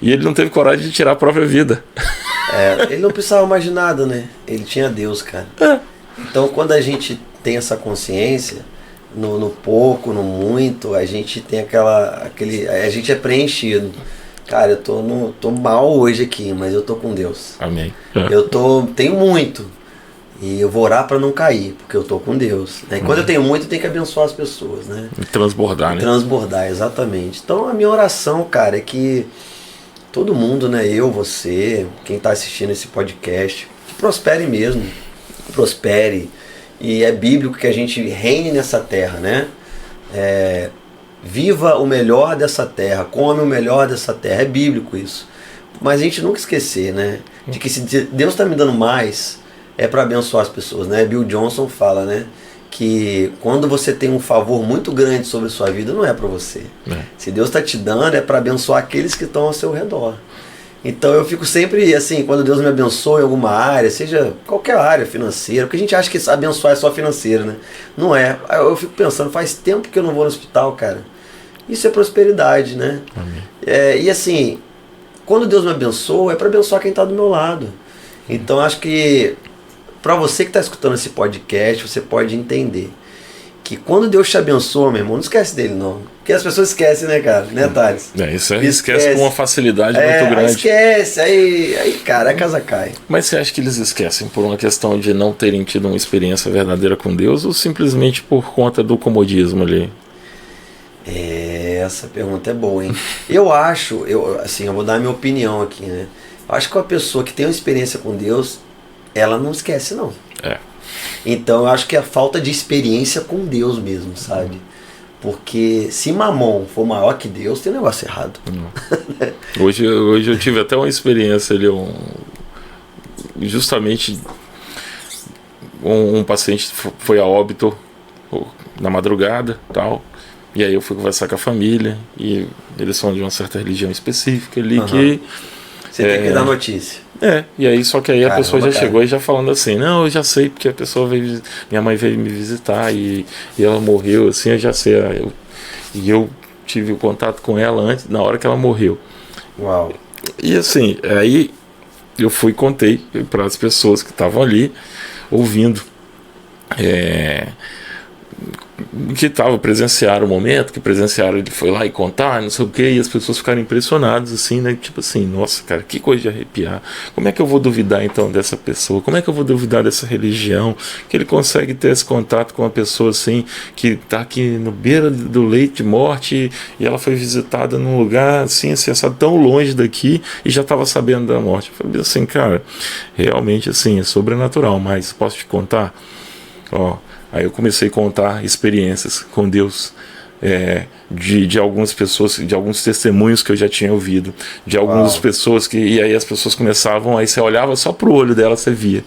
E ele não teve coragem de tirar a própria vida. Ele não precisava mais de nada, né? Ele tinha Deus, cara. Então, quando a gente tem essa consciência, no pouco, no muito, a gente tem a gente é preenchido. Cara, eu tô mal hoje aqui, mas eu tô com Deus. Amém. Tenho muito, e eu vou orar para não cair, porque eu tô com Deus, né? E quando eu tenho muito, eu tenho que abençoar as pessoas, né? Transbordar, né? Transbordar, exatamente. Então a minha oração, cara, é que todo mundo, né? Eu, você, quem tá assistindo esse podcast, que prospere mesmo. Prospere. E é bíblico que a gente reine nessa terra, né? Viva o melhor dessa terra, come o melhor dessa terra. É bíblico isso. Mas a gente nunca esquecer, né? De que se Deus está me dando mais, é para abençoar as pessoas, né? Bill Johnson fala, né? Que quando você tem um favor muito grande sobre a sua vida, não é para você. Se Deus está te dando, é para abençoar aqueles que estão ao seu redor. Então eu fico sempre assim, quando Deus me abençoa em alguma área, seja qualquer área financeira, porque a gente acha que abençoar é só financeiro, né? Não é. Eu fico pensando, faz tempo que eu não vou no hospital, cara. Isso é prosperidade, né? E assim, quando Deus me abençoa, é para abençoar quem está do meu lado. Então acho que para você que está escutando esse podcast, você pode entender que quando Deus te abençoa, meu irmão, não esquece dele não. Porque as pessoas esquecem, né, cara? Né, Thales? Isso aí esquece com uma facilidade muito grande. Esquece, aí, cara, a casa cai. Mas você acha que eles esquecem por uma questão de não terem tido uma experiência verdadeira com Deus, ou simplesmente por conta do comodismo ali? Essa pergunta é boa, hein? Eu vou dar a minha opinião aqui, né? Eu acho que uma pessoa que tem uma experiência com Deus, ela não esquece, não. Então eu acho que é a falta de experiência com Deus mesmo, sabe? Porque se Mamon for maior que Deus, tem um negócio errado. Hoje eu tive até uma experiência ali, justamente um paciente foi a óbito na madrugada, tal. E aí eu fui conversar com a família e eles são de uma certa religião específica ali que você tem que dar notícia. E aí só que aí a pessoa já cara. chegou e já falando assim, não, eu já sei porque a pessoa veio, minha mãe veio me visitar e ela morreu, assim, eu já sei. E eu tive o contato com ela antes, na hora que ela morreu. Uau. E assim, aí eu fui e contei para as pessoas que estavam ali ouvindo, que presenciaram o momento, que presenciaram, ele foi lá e contar, não sei o que, e as pessoas ficaram impressionadas, assim, né? Tipo assim, nossa, cara, que coisa de arrepiar. Como é que eu vou duvidar então dessa pessoa? Como é que eu vou duvidar dessa religião? Que ele consegue ter esse contato com uma pessoa assim, que tá aqui no beira do leito de morte e ela foi visitada num lugar assim, acessado tão longe daqui e já estava sabendo da morte. Eu falei assim, cara, realmente assim, é sobrenatural, mas posso te contar? Aí eu comecei a contar experiências com Deus, de algumas pessoas, de alguns testemunhos que eu já tinha ouvido, de algumas pessoas e aí as pessoas começavam, aí você olhava só pro olho dela, você via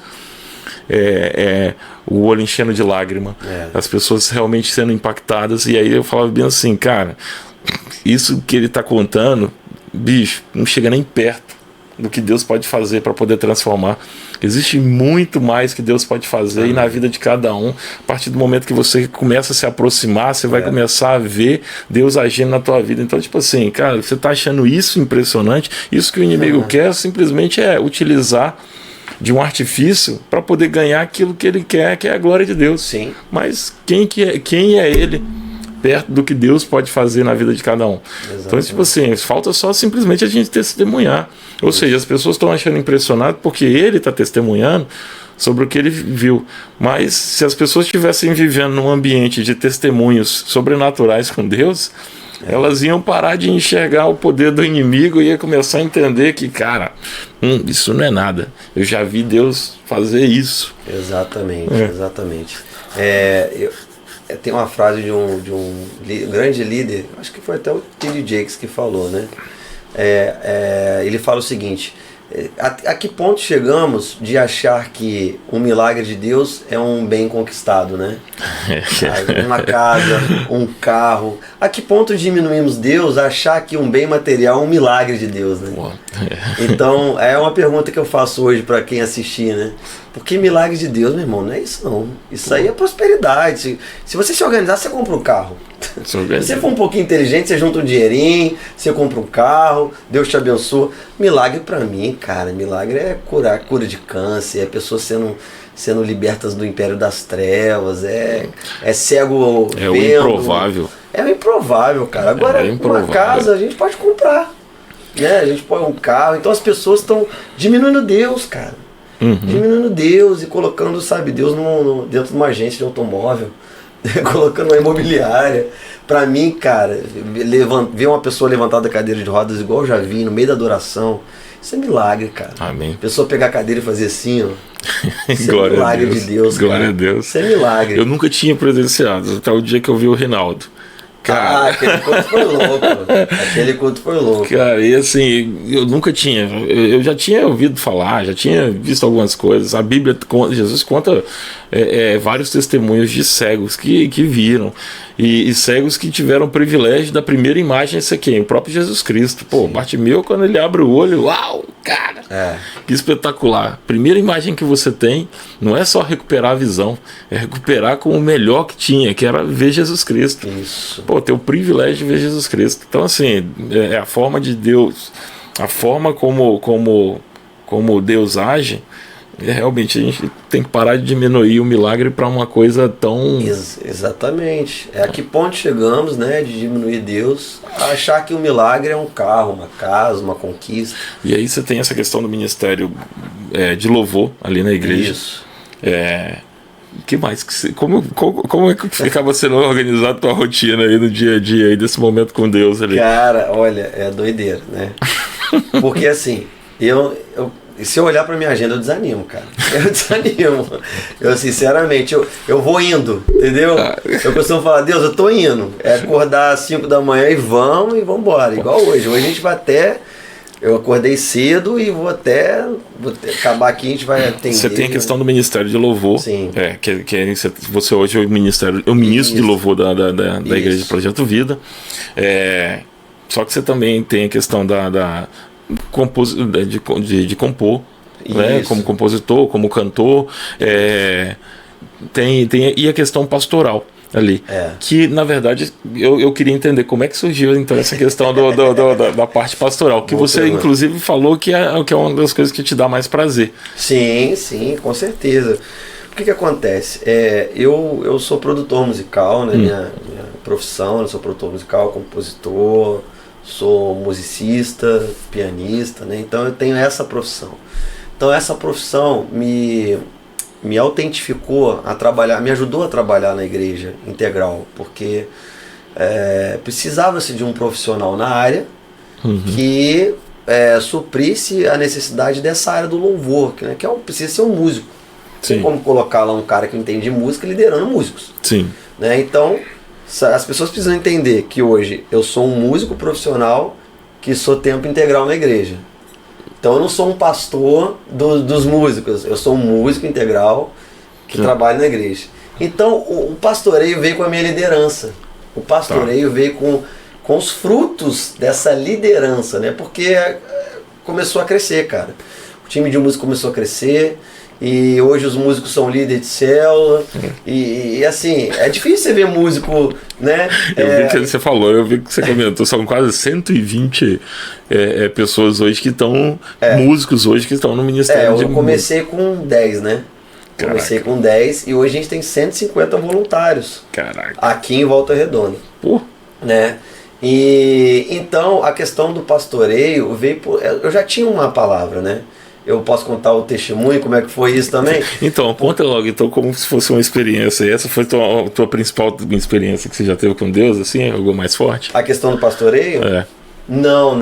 o olho enchendo de lágrima, as pessoas realmente sendo impactadas, e aí eu falava bem assim, cara, isso que ele tá contando, bicho, não chega nem perto do que Deus pode fazer para poder transformar. Existe muito mais que Deus pode fazer e na vida de cada um. A partir do momento que você começa a se aproximar, você vai começar a ver Deus agindo na tua vida. Então, tipo assim, cara, você tá achando isso impressionante? Isso que o inimigo quer simplesmente é utilizar de um artifício para poder ganhar aquilo que ele quer, que é a glória de Deus. Sim. Mas quem é ele perto do que Deus pode fazer na vida de cada um? Exatamente. Então, tipo assim, falta só simplesmente a gente testemunhar. Ou seja, as pessoas estão achando impressionado porque ele está testemunhando sobre o que ele viu. Mas se as pessoas estivessem vivendo num ambiente de testemunhos sobrenaturais com Deus, elas iam parar de enxergar o poder do inimigo e ia começar a entender que, cara, isso não é nada. Eu já vi Deus fazer isso. Exatamente, exatamente. Tem uma frase de um grande líder, acho que foi até o T.D. Jakes que falou, né? Ele fala o seguinte: a que ponto chegamos de achar que um milagre de Deus é um bem conquistado, né? Uma casa, um carro. A que ponto diminuímos Deus a achar que um bem material é um milagre de Deus, né? Então, é uma pergunta que eu faço hoje para quem assistir, né? Porque milagre de Deus, meu irmão, não é isso não. Isso aí é prosperidade. Se você se organizar, você compra um carro. Se você for um pouquinho inteligente, você junta um dinheirinho, você compra um carro, Deus te abençoa. Milagre pra mim, cara, milagre é cura de câncer, é pessoas sendo libertas do império das trevas, é cego vendo. É o improvável. É o improvável, cara. Agora, uma casa a gente pode comprar, né? A gente põe um carro, então as pessoas estão diminuindo Deus, cara. Diminuindo Deus e colocando, sabe, Deus dentro de uma agência de automóvel, colocando uma imobiliária. Pra mim, cara, ver uma pessoa levantada da cadeira de rodas igual eu já vi no meio da adoração, isso é milagre, cara. Amém. A pessoa pegar a cadeira e fazer assim, ó. Isso Glória é milagre de Deus, cara. Glória a Deus. Isso é milagre. Eu nunca tinha presenciado, até o dia que eu vi o Rinaldo. Cara, aquele culto foi louco. Aquele culto foi louco. Cara, e assim, eu nunca tinha. Eu já tinha ouvido falar, já tinha visto algumas coisas. A Bíblia, Jesus conta vários testemunhos de cegos que viram. E cegos que tiveram o privilégio da primeira imagem ser quem? O próprio Jesus Cristo. Pô, Bartimeu, quando ele abre o olho, uau, cara, que espetacular. Primeira imagem que você tem não é só recuperar a visão, é recuperar com o melhor que tinha, que era ver Jesus Cristo. Isso. Pô, ter o privilégio de ver Jesus Cristo. Então, assim, a forma de Deus, a forma como Deus age, realmente a gente tem que parar de diminuir o milagre para uma coisa tão... Exatamente. A que ponto chegamos, né, de diminuir Deus a achar que o milagre é um carro, uma casa, uma conquista. E aí você tem essa questão do ministério de louvor ali na igreja. Isso. Que mais? Como é que ficava sendo organizado a tua rotina aí no dia a dia aí desse momento com Deus ali? Cara, olha, é doideira, né? Porque assim, E se eu olhar pra minha agenda, eu desanimo, cara. Eu desanimo. Eu, sinceramente, eu vou indo, entendeu? Eu costumo falar, Deus, eu tô indo. É acordar às 5 da manhã e vamos embora. Igual hoje. Hoje a gente vai até... Eu acordei cedo e vou até acabar aqui, a gente vai atender. Você tem a questão do Ministério de Louvor. Sim. Você hoje é o ministro de Louvor da Igreja de Projeto Vida. Só que você também tem a questão de compor, né? Como compositor, como cantor. E a questão pastoral ali, que na verdade eu queria entender como é que surgiu então essa questão da parte pastoral, que você inclusive falou que é uma das coisas que te dá mais prazer. Sim, com certeza. O que acontece? Eu sou produtor musical, né? Minha profissão, eu sou produtor musical, compositor, sou musicista, pianista, né? Então eu tenho essa profissão. Então essa profissão me autentificou a trabalhar, me ajudou a trabalhar na igreja integral, porque precisava-se de um profissional na área que suprisse a necessidade dessa área do louvor, né, precisa ser um músico. Sim. Tem como colocar lá um cara que entende de música liderando músicos. Sim. Né? Então, as pessoas precisam entender que hoje eu sou um músico profissional que sou tempo integral na igreja. Então eu não sou um pastor dos músicos, eu sou um músico integral que trabalha na igreja. Então o pastoreio veio com a minha liderança. O pastoreio veio com os frutos dessa liderança, né? Porque começou a crescer, cara. O time de música começou a crescer. E hoje os músicos são líderes de célula. E assim, é difícil você ver músico, né? Eu vi que você falou, eu vi que você comentou, são quase 120 pessoas hoje que estão, músicos hoje que estão no Ministério de Música. Eu comecei com 10, né? Caraca. Comecei com 10 e hoje a gente tem 150 voluntários. Caraca. Aqui em Volta Redonda. Né? E então a questão do pastoreio veio por. Eu já tinha uma palavra, né? Eu posso contar o testemunho, como é que foi isso também? Então, conta logo, então, como se fosse uma experiência. Essa foi a tua principal experiência que você já teve com Deus, assim, algo mais forte? A questão do pastoreio? Não.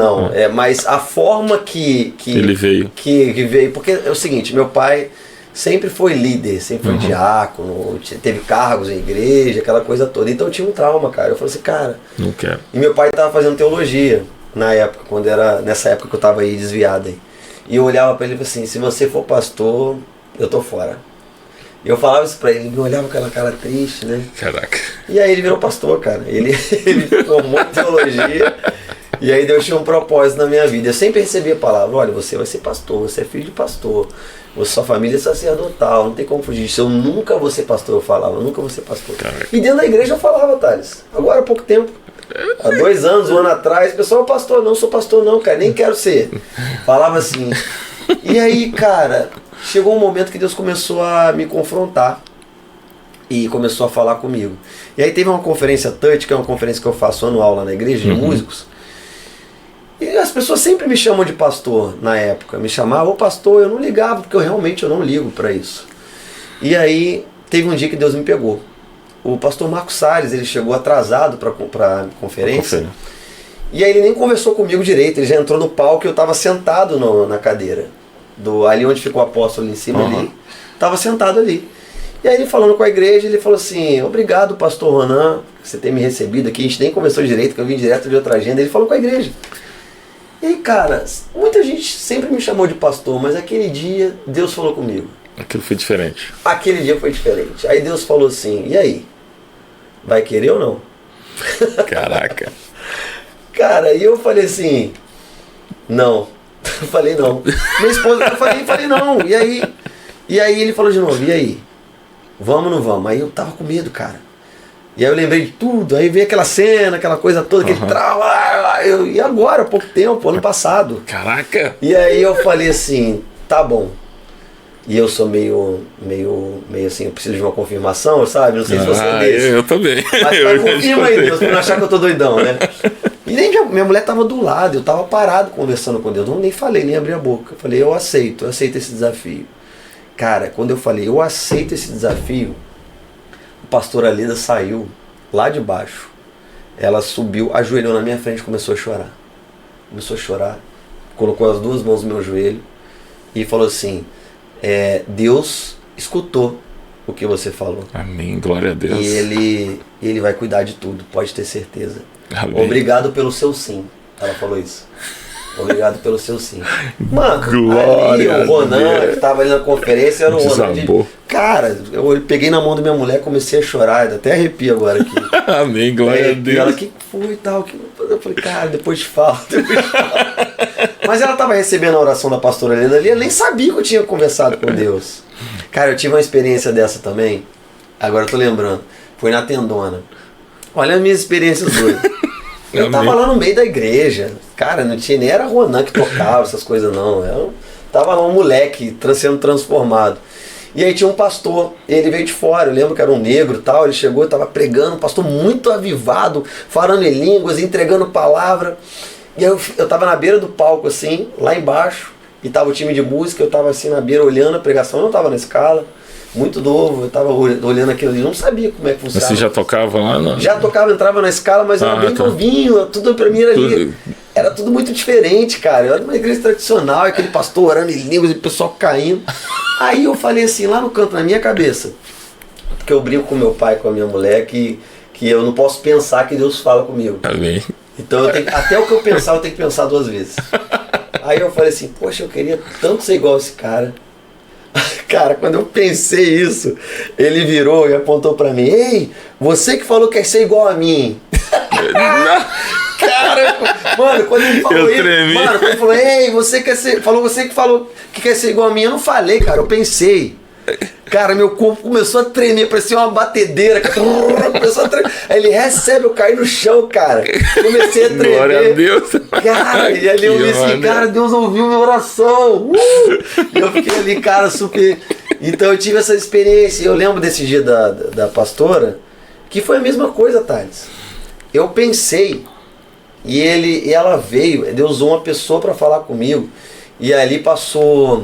Mas a forma que ele veio. Que veio, porque é o seguinte, meu pai sempre foi líder, sempre foi diácono, teve cargos em igreja, aquela coisa toda. Então eu tinha um trauma, cara. Eu falei assim, cara... Não quero. E meu pai estava fazendo teologia na época, nessa época que eu estava aí desviado aí. E eu olhava para ele e falei assim, se você for pastor, eu tô fora. E eu falava isso para ele me olhava com aquela cara triste, né? Caraca. E aí ele virou pastor, cara. Ele formou em teologia. E aí Deus tinha um propósito na minha vida. Eu sempre recebia a palavra, olha, você vai ser pastor, você é filho de pastor. Sua família é sacerdotal, não tem como fugir disso. Eu nunca vou ser pastor, eu falava, nunca vou ser pastor. Caraca. E dentro da igreja eu falava, Thales. Agora há pouco tempo. Há 2 anos, 1 ano atrás, o pessoal, pastor, não sou pastor não, cara, nem quero ser. Falava assim. E aí, cara, chegou um momento que Deus começou a me confrontar. E começou a falar comigo. E aí teve uma conferência Touch, que é uma conferência que eu faço anual lá na igreja, de músicos. E as pessoas sempre me chamam de pastor na época. Me chamavam, ô pastor, eu não ligava, porque eu não ligo para isso. E aí teve um dia que Deus me pegou. O pastor Marcos Salles, ele chegou atrasado para a conferência. E aí ele nem conversou comigo direito, ele já entrou no palco e eu estava sentado na cadeira. Ali onde ficou o apóstolo ali em cima, ali. Estava sentado ali. E aí ele falando com a igreja, ele falou assim, obrigado pastor Ronan, por você ter me recebido aqui, a gente nem conversou direito, que eu vim direto de outra agenda. Ele falou com a igreja. E aí, cara, muita gente sempre me chamou de pastor, mas aquele dia Deus falou comigo. Aquilo foi diferente. Aquele dia foi diferente. Aí Deus falou assim, e aí? Vai querer ou não? Caraca. Cara, e eu falei assim, não. Eu falei não. Minha esposa, eu falei não. E aí ele falou de novo, e aí? Vamos ou não vamos? Aí eu tava com medo, cara. E aí eu lembrei de tudo, aí veio aquela cena, aquela coisa toda, aquele trauma. E agora, há pouco tempo, ano passado. Caraca! E aí eu falei assim, tá bom. E eu sou meio assim, eu preciso de uma confirmação, sabe? Não sei se você é desse. Eu também. Mas confirma aí, Deus, pra não achar que eu tô doidão, né? E nem minha mulher tava do lado, eu tava parado conversando com Deus. Nem falei, nem abri a boca. Eu falei, eu aceito esse desafio. Cara, quando eu falei, eu aceito esse desafio, o pastor Alida saiu lá de baixo. Ela subiu, ajoelhou na minha frente e começou a chorar. Colocou as 2 mãos no meu joelho e falou assim, Deus escutou o que você falou. Amém, glória a Deus. E ele vai cuidar de tudo, pode ter certeza. Amém. Obrigado pelo seu sim. Ela falou isso. Obrigado pelo seu sim. Mano, glória ali o Ronan, que tava ali na conferência, era o Ronan. Cara, eu peguei na mão da minha mulher, comecei a chorar, até arrepio agora aqui. Amém, glória a Deus. E ela, que foi e tal? Eu falei, cara, depois fala. Mas ela tava recebendo a oração da pastora Helena ali, eu nem sabia que eu tinha conversado com Deus. Cara, eu tive uma experiência dessa também, agora eu tô lembrando, foi na Tendona. Olha as minhas experiências hoje. Eu tava lá no meio da igreja. Cara, não tinha nem era Ronan que tocava essas coisas, não. Eu tava lá um moleque sendo transformado. E aí tinha um pastor, ele veio de fora, eu lembro que era um negro e tal. Ele chegou, tava pregando, um pastor muito avivado, falando em línguas, entregando palavra. E aí eu tava na beira do palco, assim, lá embaixo, e tava o time de música, eu tava assim na beira olhando a pregação, eu não tava na escala. Muito novo, eu tava olhando aquilo ali, não sabia como é que funcionava. Você já tocava lá? Não? Já tocava, entrava na escala, mas era bem novinho, tudo pra mim era tudo muito diferente, cara. Eu era uma igreja tradicional, aquele pastor orando em línguas e o pessoal caindo. Aí eu falei assim, lá no canto, na minha cabeça, porque eu brinco com meu pai, com a minha mulher, que eu não posso pensar que Deus fala comigo. Amém. Então até o que eu pensar, eu tenho que pensar 2 vezes. Aí eu falei assim, poxa, eu queria tanto ser igual esse cara. Cara, quando eu pensei isso, ele virou e apontou pra mim, ei, você que falou que quer ser igual a mim. Cara, mano, quando ele falou isso, mano, quando ele falou, ei, você que falou que quer ser igual a mim, eu não falei, cara, eu pensei. Cara, meu corpo começou a tremer, parecia uma batedeira. Começou a tremer. Aí ele recebe, eu caí no chão, cara. Comecei a tremer. Glória a Deus. Cara, e ali eu disse assim, cara, Deus ouviu minha oração. E eu fiquei ali, cara, super. Então eu tive essa experiência. Eu lembro desse dia da pastora, que foi a mesma coisa, Thales. Eu pensei, e ela veio, Deus usou uma pessoa para falar comigo. E ali passou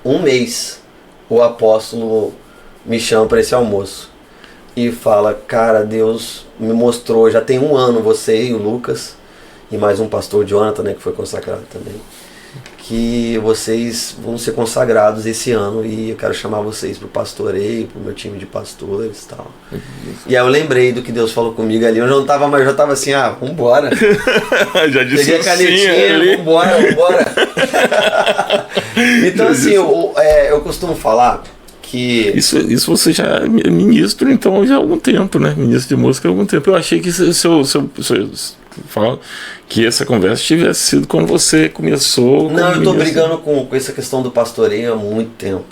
1 mês. O apóstolo me chama para esse almoço e fala, cara, Deus me mostrou, já tem 1 ano você e o Lucas e mais um pastor, Jonathan, né, que foi consagrado também, que vocês vão ser consagrados esse ano e eu quero chamar vocês para o pastoreio, para o meu time de pastores e tal. E aí eu lembrei do que Deus falou comigo ali, eu já não tava mais, já tava assim, vambora. Já disse. Peguei a canetinha, vambora. Então assim, eu costumo falar que... Isso você já é ministro, então, já há algum tempo, né? Ministro de música há algum tempo. Eu achei que fala que essa conversa tivesse sido quando você começou. Não, eu tô brigando com essa questão do pastoreio há muito tempo.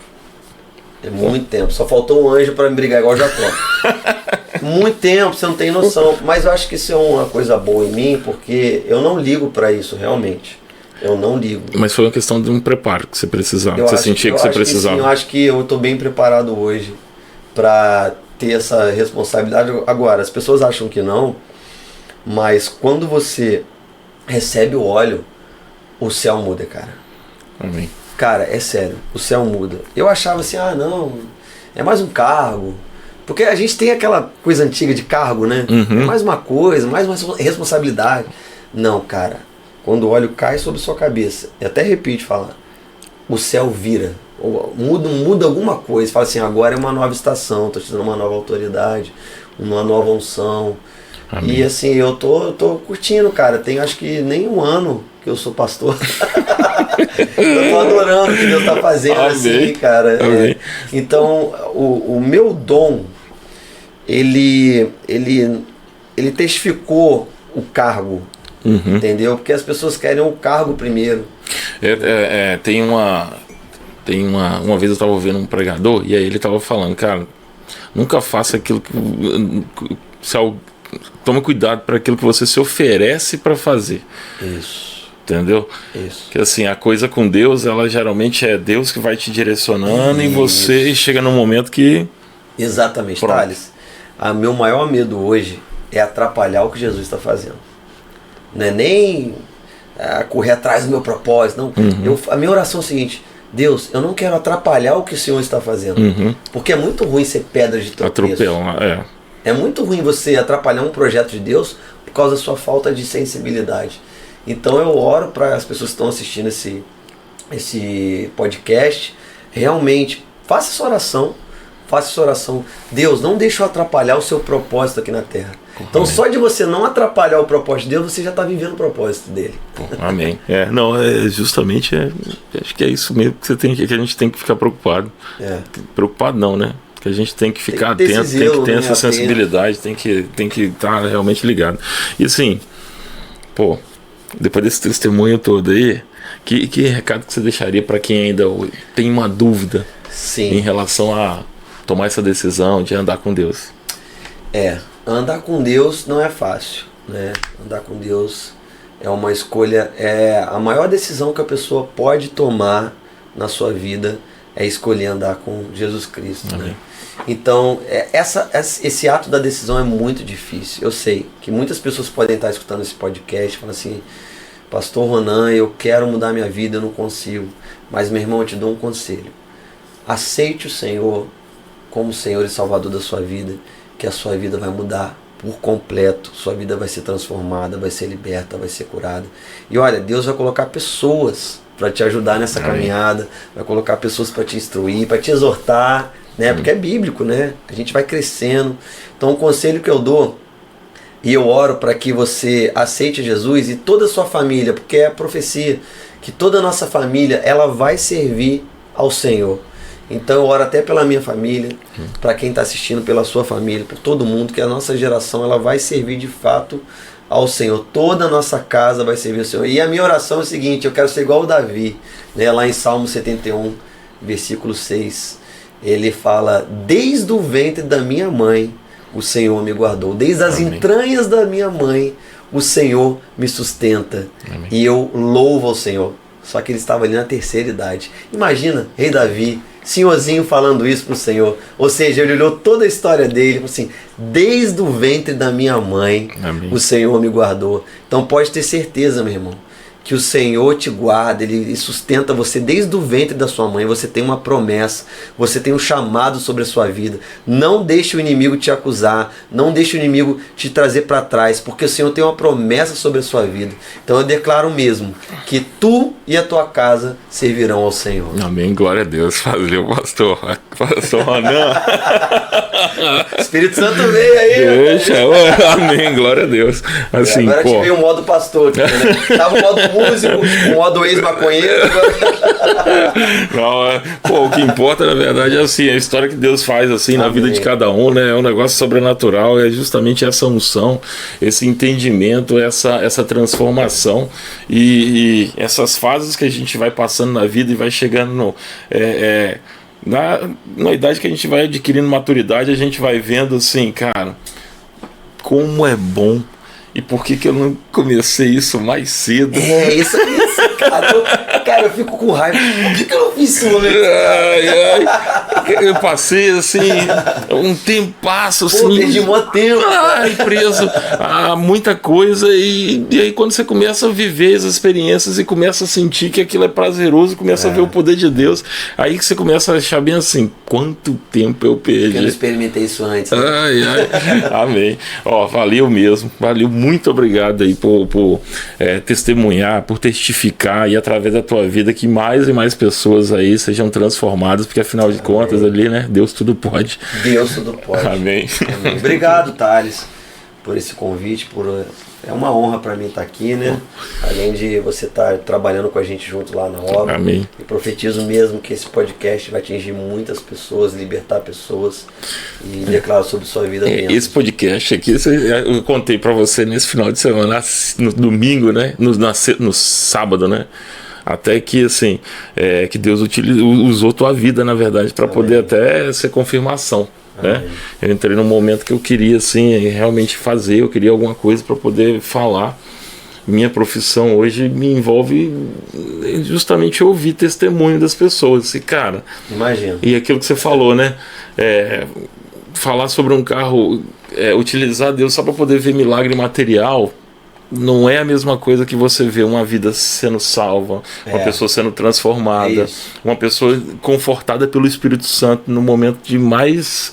É muito tempo. Só faltou um anjo para me brigar igual Jacó. Muito tempo, você não tem noção. Mas eu acho que isso é uma coisa boa em mim, porque eu não ligo para isso realmente. Eu não ligo. Mas foi uma questão de um preparo que você precisava. Você sentia que você precisava. Eu acho que eu estou bem preparado hoje para ter essa responsabilidade. Agora, as pessoas acham que não, mas quando você recebe o óleo, o céu muda, cara. Amém. Cara, é sério, o céu muda. Eu achava assim, não, é mais um cargo. Porque a gente tem aquela coisa antiga de cargo, né? Uhum. É mais uma coisa, mais uma responsabilidade. Não, cara, quando o óleo cai sobre sua cabeça, e até arrepio de falar, o céu vira, muda alguma coisa. Fala assim, agora é uma nova estação, tô te dando uma nova autoridade, uma nova unção. Amém. E assim, eu tô curtindo, cara. Tem acho que nem 1 ano que eu sou pastor. Eu tô adorando o que Deus tá fazendo. Amém. Assim, cara. Então, o meu dom, ele testificou o cargo. Uhum. Entendeu? Porque as pessoas querem o cargo primeiro. Tem uma vez eu estava ouvindo um pregador e aí ele estava falando, cara, nunca faça aquilo que tome cuidado para aquilo que você se oferece para fazer. Isso. Entendeu? Isso. Que assim, a coisa com Deus, ela geralmente é Deus que vai te direcionando. Isso. E você chega num momento que... Exatamente, pronto. Thales. Meu maior medo hoje é atrapalhar o que Jesus está fazendo. Não é nem correr atrás do meu propósito, não. Uhum. A minha oração é o seguinte, Deus, eu não quero atrapalhar o que o Senhor está fazendo. Uhum. Porque é muito ruim ser pedra de tropeço. É muito ruim você atrapalhar um projeto de Deus por causa da sua falta de sensibilidade. Então eu oro para as pessoas que estão assistindo esse podcast, realmente faça essa oração. Faça essa oração. Deus, não deixe eu atrapalhar o seu propósito aqui na Terra. Então, só de você não atrapalhar o propósito de Deus, você já está vivendo o propósito dele. Amém. Justamente, acho que é isso mesmo que a gente tem que ficar preocupado. Preocupado não, né? Que a gente tem que ficar atento, tem que ter essa sensibilidade, tem que estar realmente ligado. E assim, depois desse testemunho todo aí, que recado que você deixaria para quem ainda tem uma dúvida em relação a tomar essa decisão de andar com Deus? Andar com Deus não é fácil, né? Andar com Deus é uma escolha, a maior decisão que a pessoa pode tomar na sua vida é escolher andar com Jesus Cristo, né? Então, esse ato da decisão é muito difícil. Eu sei que muitas pessoas podem estar escutando esse podcast e falando assim: Pastor Ronan, eu quero mudar minha vida, eu não consigo. Mas, meu irmão, eu te dou um conselho. Aceite o Senhor como Senhor e Salvador da sua vida, que a sua vida vai mudar por completo. Sua vida vai ser transformada, vai ser liberta, vai ser curada. E olha, Deus vai colocar pessoas para te ajudar nessa caminhada, vai colocar pessoas para te instruir, para te exortar, né? Porque é bíblico, né? A gente vai crescendo. Então, o conselho que eu dou, e eu oro para que você aceite Jesus e toda a sua família, porque é a profecia, que toda a nossa família, ela vai servir ao Senhor. Então eu oro até pela minha família, para quem está assistindo, pela sua família, por todo mundo, que a nossa geração ela vai servir de fato ao Senhor. Toda a nossa casa vai servir ao Senhor. E a minha oração é o seguinte: eu quero ser igual o Davi, né? Lá em Salmo 71, versículo 6, ele fala: desde o ventre da minha mãe o Senhor me guardou, desde as entranhas da minha mãe o Senhor me sustenta. E eu louvo ao Senhor. Só que ele estava ali na terceira idade. Imagina, rei Davi, senhorzinho, falando isso para o Senhor. Ou seja, ele olhou toda a história dele, assim: desde o ventre da minha mãe o Senhor me guardou. Então pode ter certeza, meu irmão, que o Senhor te guarda, Ele sustenta você desde o ventre da sua mãe. Você tem uma promessa, você tem um chamado sobre a sua vida. Não deixe o inimigo te acusar, não deixe o inimigo te trazer para trás, porque o Senhor tem uma promessa sobre a sua vida. Então eu declaro mesmo que tu e a tua casa servirão ao Senhor. Amém, glória a Deus. Valeu, pastor Ronan. Espírito Santo veio aí. Amém, glória a Deus. Assim, agora tive o modo pastor aqui, né? Tava o modo músico, o modo ex-maconheiro. O que importa na verdade é assim, a história que Deus faz assim na vida de cada um, né? É um negócio sobrenatural, é justamente essa unção, esse entendimento, essa transformação e essas fases que a gente vai passando na vida e vai chegando na idade que a gente vai adquirindo maturidade, a gente vai vendo assim, cara, como é bom. E por que eu não comecei isso mais cedo? Isso, cara, eu fico com raiva. Por que eu não fiz isso, momento? Eu passei, assim, um tempasso, assim. Perdi muito tempo. Preso a muita coisa. E aí, quando você começa a viver as experiências e começa a sentir que aquilo é prazeroso, começa a ver o poder de Deus, aí que você começa a achar bem assim: quanto tempo eu perdi. Eu não experimentei isso antes. Né? Amém. Valeu mesmo. Valeu. Muito obrigado aí por testemunhar, por testificar e através da tua vida que mais e mais pessoas aí sejam transformadas, porque afinal de contas ali, né, Deus tudo pode. Deus tudo pode. Amém. Obrigado, Thales, por esse convite, é uma honra para mim estar aqui, né? Além de você estar trabalhando com a gente junto lá na obra. Amém. E profetizo mesmo que esse podcast vai atingir muitas pessoas, libertar pessoas e declaro sobre sua vida mesmo. Esse podcast aqui, eu contei para você nesse final de semana, no domingo, né? No sábado, né? Até que assim, que Deus usou tua vida, na verdade, para poder até ser confirmação. Né? Eu entrei num momento que eu queria assim, realmente fazer, eu queria alguma coisa para poder falar. Minha profissão hoje me envolve justamente ouvir testemunho das pessoas. E cara, imagina. E aquilo que você falou, né? Falar sobre um carro, utilizar Deus só para poder ver milagre material, não é a mesma coisa que você vê uma vida sendo salva, uma pessoa sendo transformada, uma pessoa confortada pelo Espírito Santo no momento de mais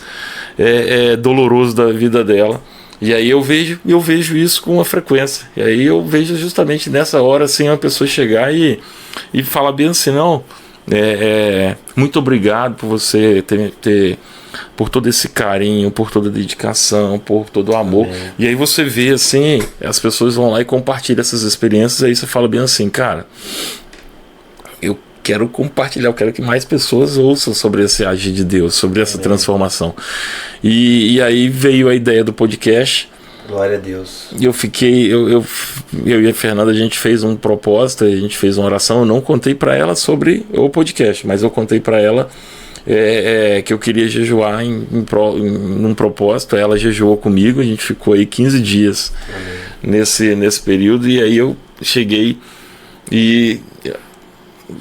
doloroso da vida dela. E aí eu vejo isso com uma frequência. E aí eu vejo justamente nessa hora assim, uma pessoa chegar e falar bem assim, não, muito obrigado por você ter por todo esse carinho, por toda a dedicação, por todo o amor. E aí você vê assim, as pessoas vão lá e compartilham essas experiências, aí você fala bem assim, cara, eu quero compartilhar, eu quero que mais pessoas ouçam sobre esse agir de Deus, sobre essa transformação. E aí veio a ideia do podcast. Glória a Deus. E eu e a Fernanda, a gente fez um propósito, a gente fez uma oração. Eu não contei para ela sobre o podcast, mas eu contei para ela que eu queria jejuar num propósito. Ela jejuou comigo, a gente ficou aí 15 dias nesse período. E aí eu cheguei e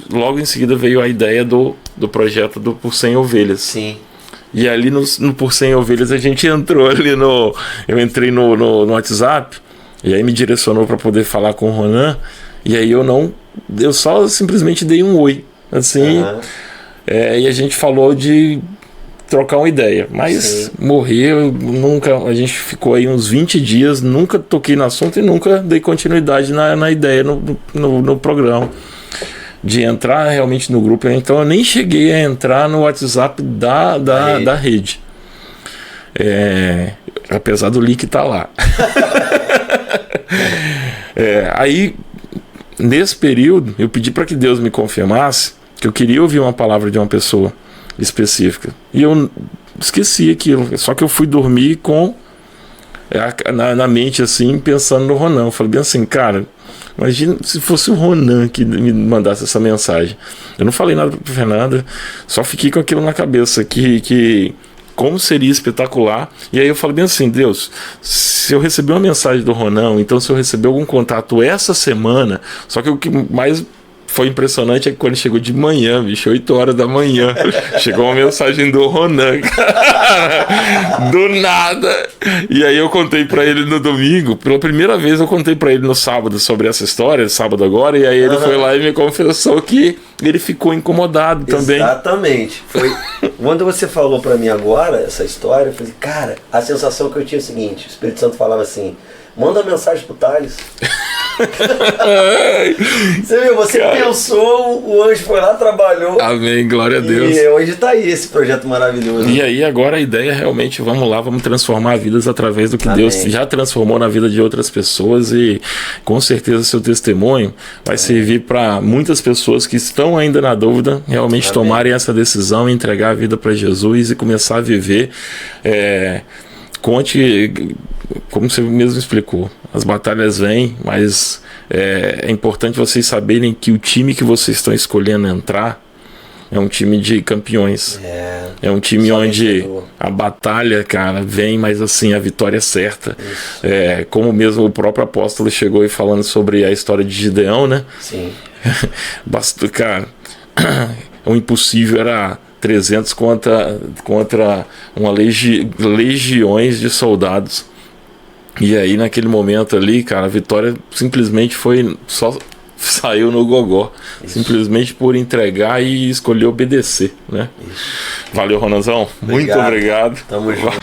logo em seguida veio a ideia do projeto do Por 100 Ovelhas. Sim. E ali no Por 100 Ovelhas a gente entrou ali eu entrei no WhatsApp, e aí me direcionou para poder falar com o Ronan, e aí eu só simplesmente dei um oi, assim, e a gente falou de trocar uma ideia, mas morreu, nunca, a gente ficou aí uns 20 dias, nunca toquei no assunto e nunca dei continuidade na ideia no programa de entrar realmente no grupo. Então eu nem cheguei a entrar no WhatsApp da rede, apesar do link estar lá. Aí nesse período eu pedi para que Deus me confirmasse que eu queria ouvir uma palavra de uma pessoa específica, e eu esqueci aquilo, só que eu fui dormir com na mente assim, pensando no Ronan. Eu falei bem assim, cara, imagina se fosse o Ronan que me mandasse essa mensagem. Eu não falei nada pra Fernanda, só fiquei com aquilo na cabeça, que como seria espetacular. E aí eu falei bem assim, Deus, se eu receber uma mensagem do Ronan, então se eu receber algum contato essa semana, só que o que mais foi impressionante é que quando chegou de manhã, bicho, 8 horas da manhã, chegou uma mensagem do Ronan, cara, do nada. E aí eu contei pra ele no domingo, pela primeira vez eu contei pra ele no sábado sobre essa história, sábado agora, e aí ele foi lá e me confessou que ele ficou incomodado também. Exatamente. Foi quando você falou pra mim agora essa história, eu falei, cara, a sensação que eu tinha é o seguinte, o Espírito Santo falava assim, manda uma mensagem pro Thales. Você viu, você pensou, o anjo foi lá, trabalhou. Amém, glória a Deus. E hoje tá aí esse projeto maravilhoso. E aí agora a ideia é realmente, vamos lá, vamos transformar vidas através do que Deus já transformou na vida de outras pessoas, e com certeza seu testemunho vai servir para muitas pessoas que estão ainda na dúvida, realmente tomarem essa decisão, entregar a vida para Jesus e começar a viver. Conte, como você mesmo explicou, as batalhas vêm, mas é importante vocês saberem que o time que vocês estão escolhendo entrar é um time de campeões. É um time onde a batalha, cara, vem, mas assim, a vitória é certa. Como mesmo o próprio apóstolo chegou e falando sobre a história de Gideão, né? Sim. Cara, o impossível era 300 contra uma legiões de soldados. E aí naquele momento ali, cara, a vitória simplesmente saiu no gogó. Isso. Simplesmente por entregar e escolher obedecer, né? Isso. Valeu, Ronanzão. Muito obrigado. Tamo junto.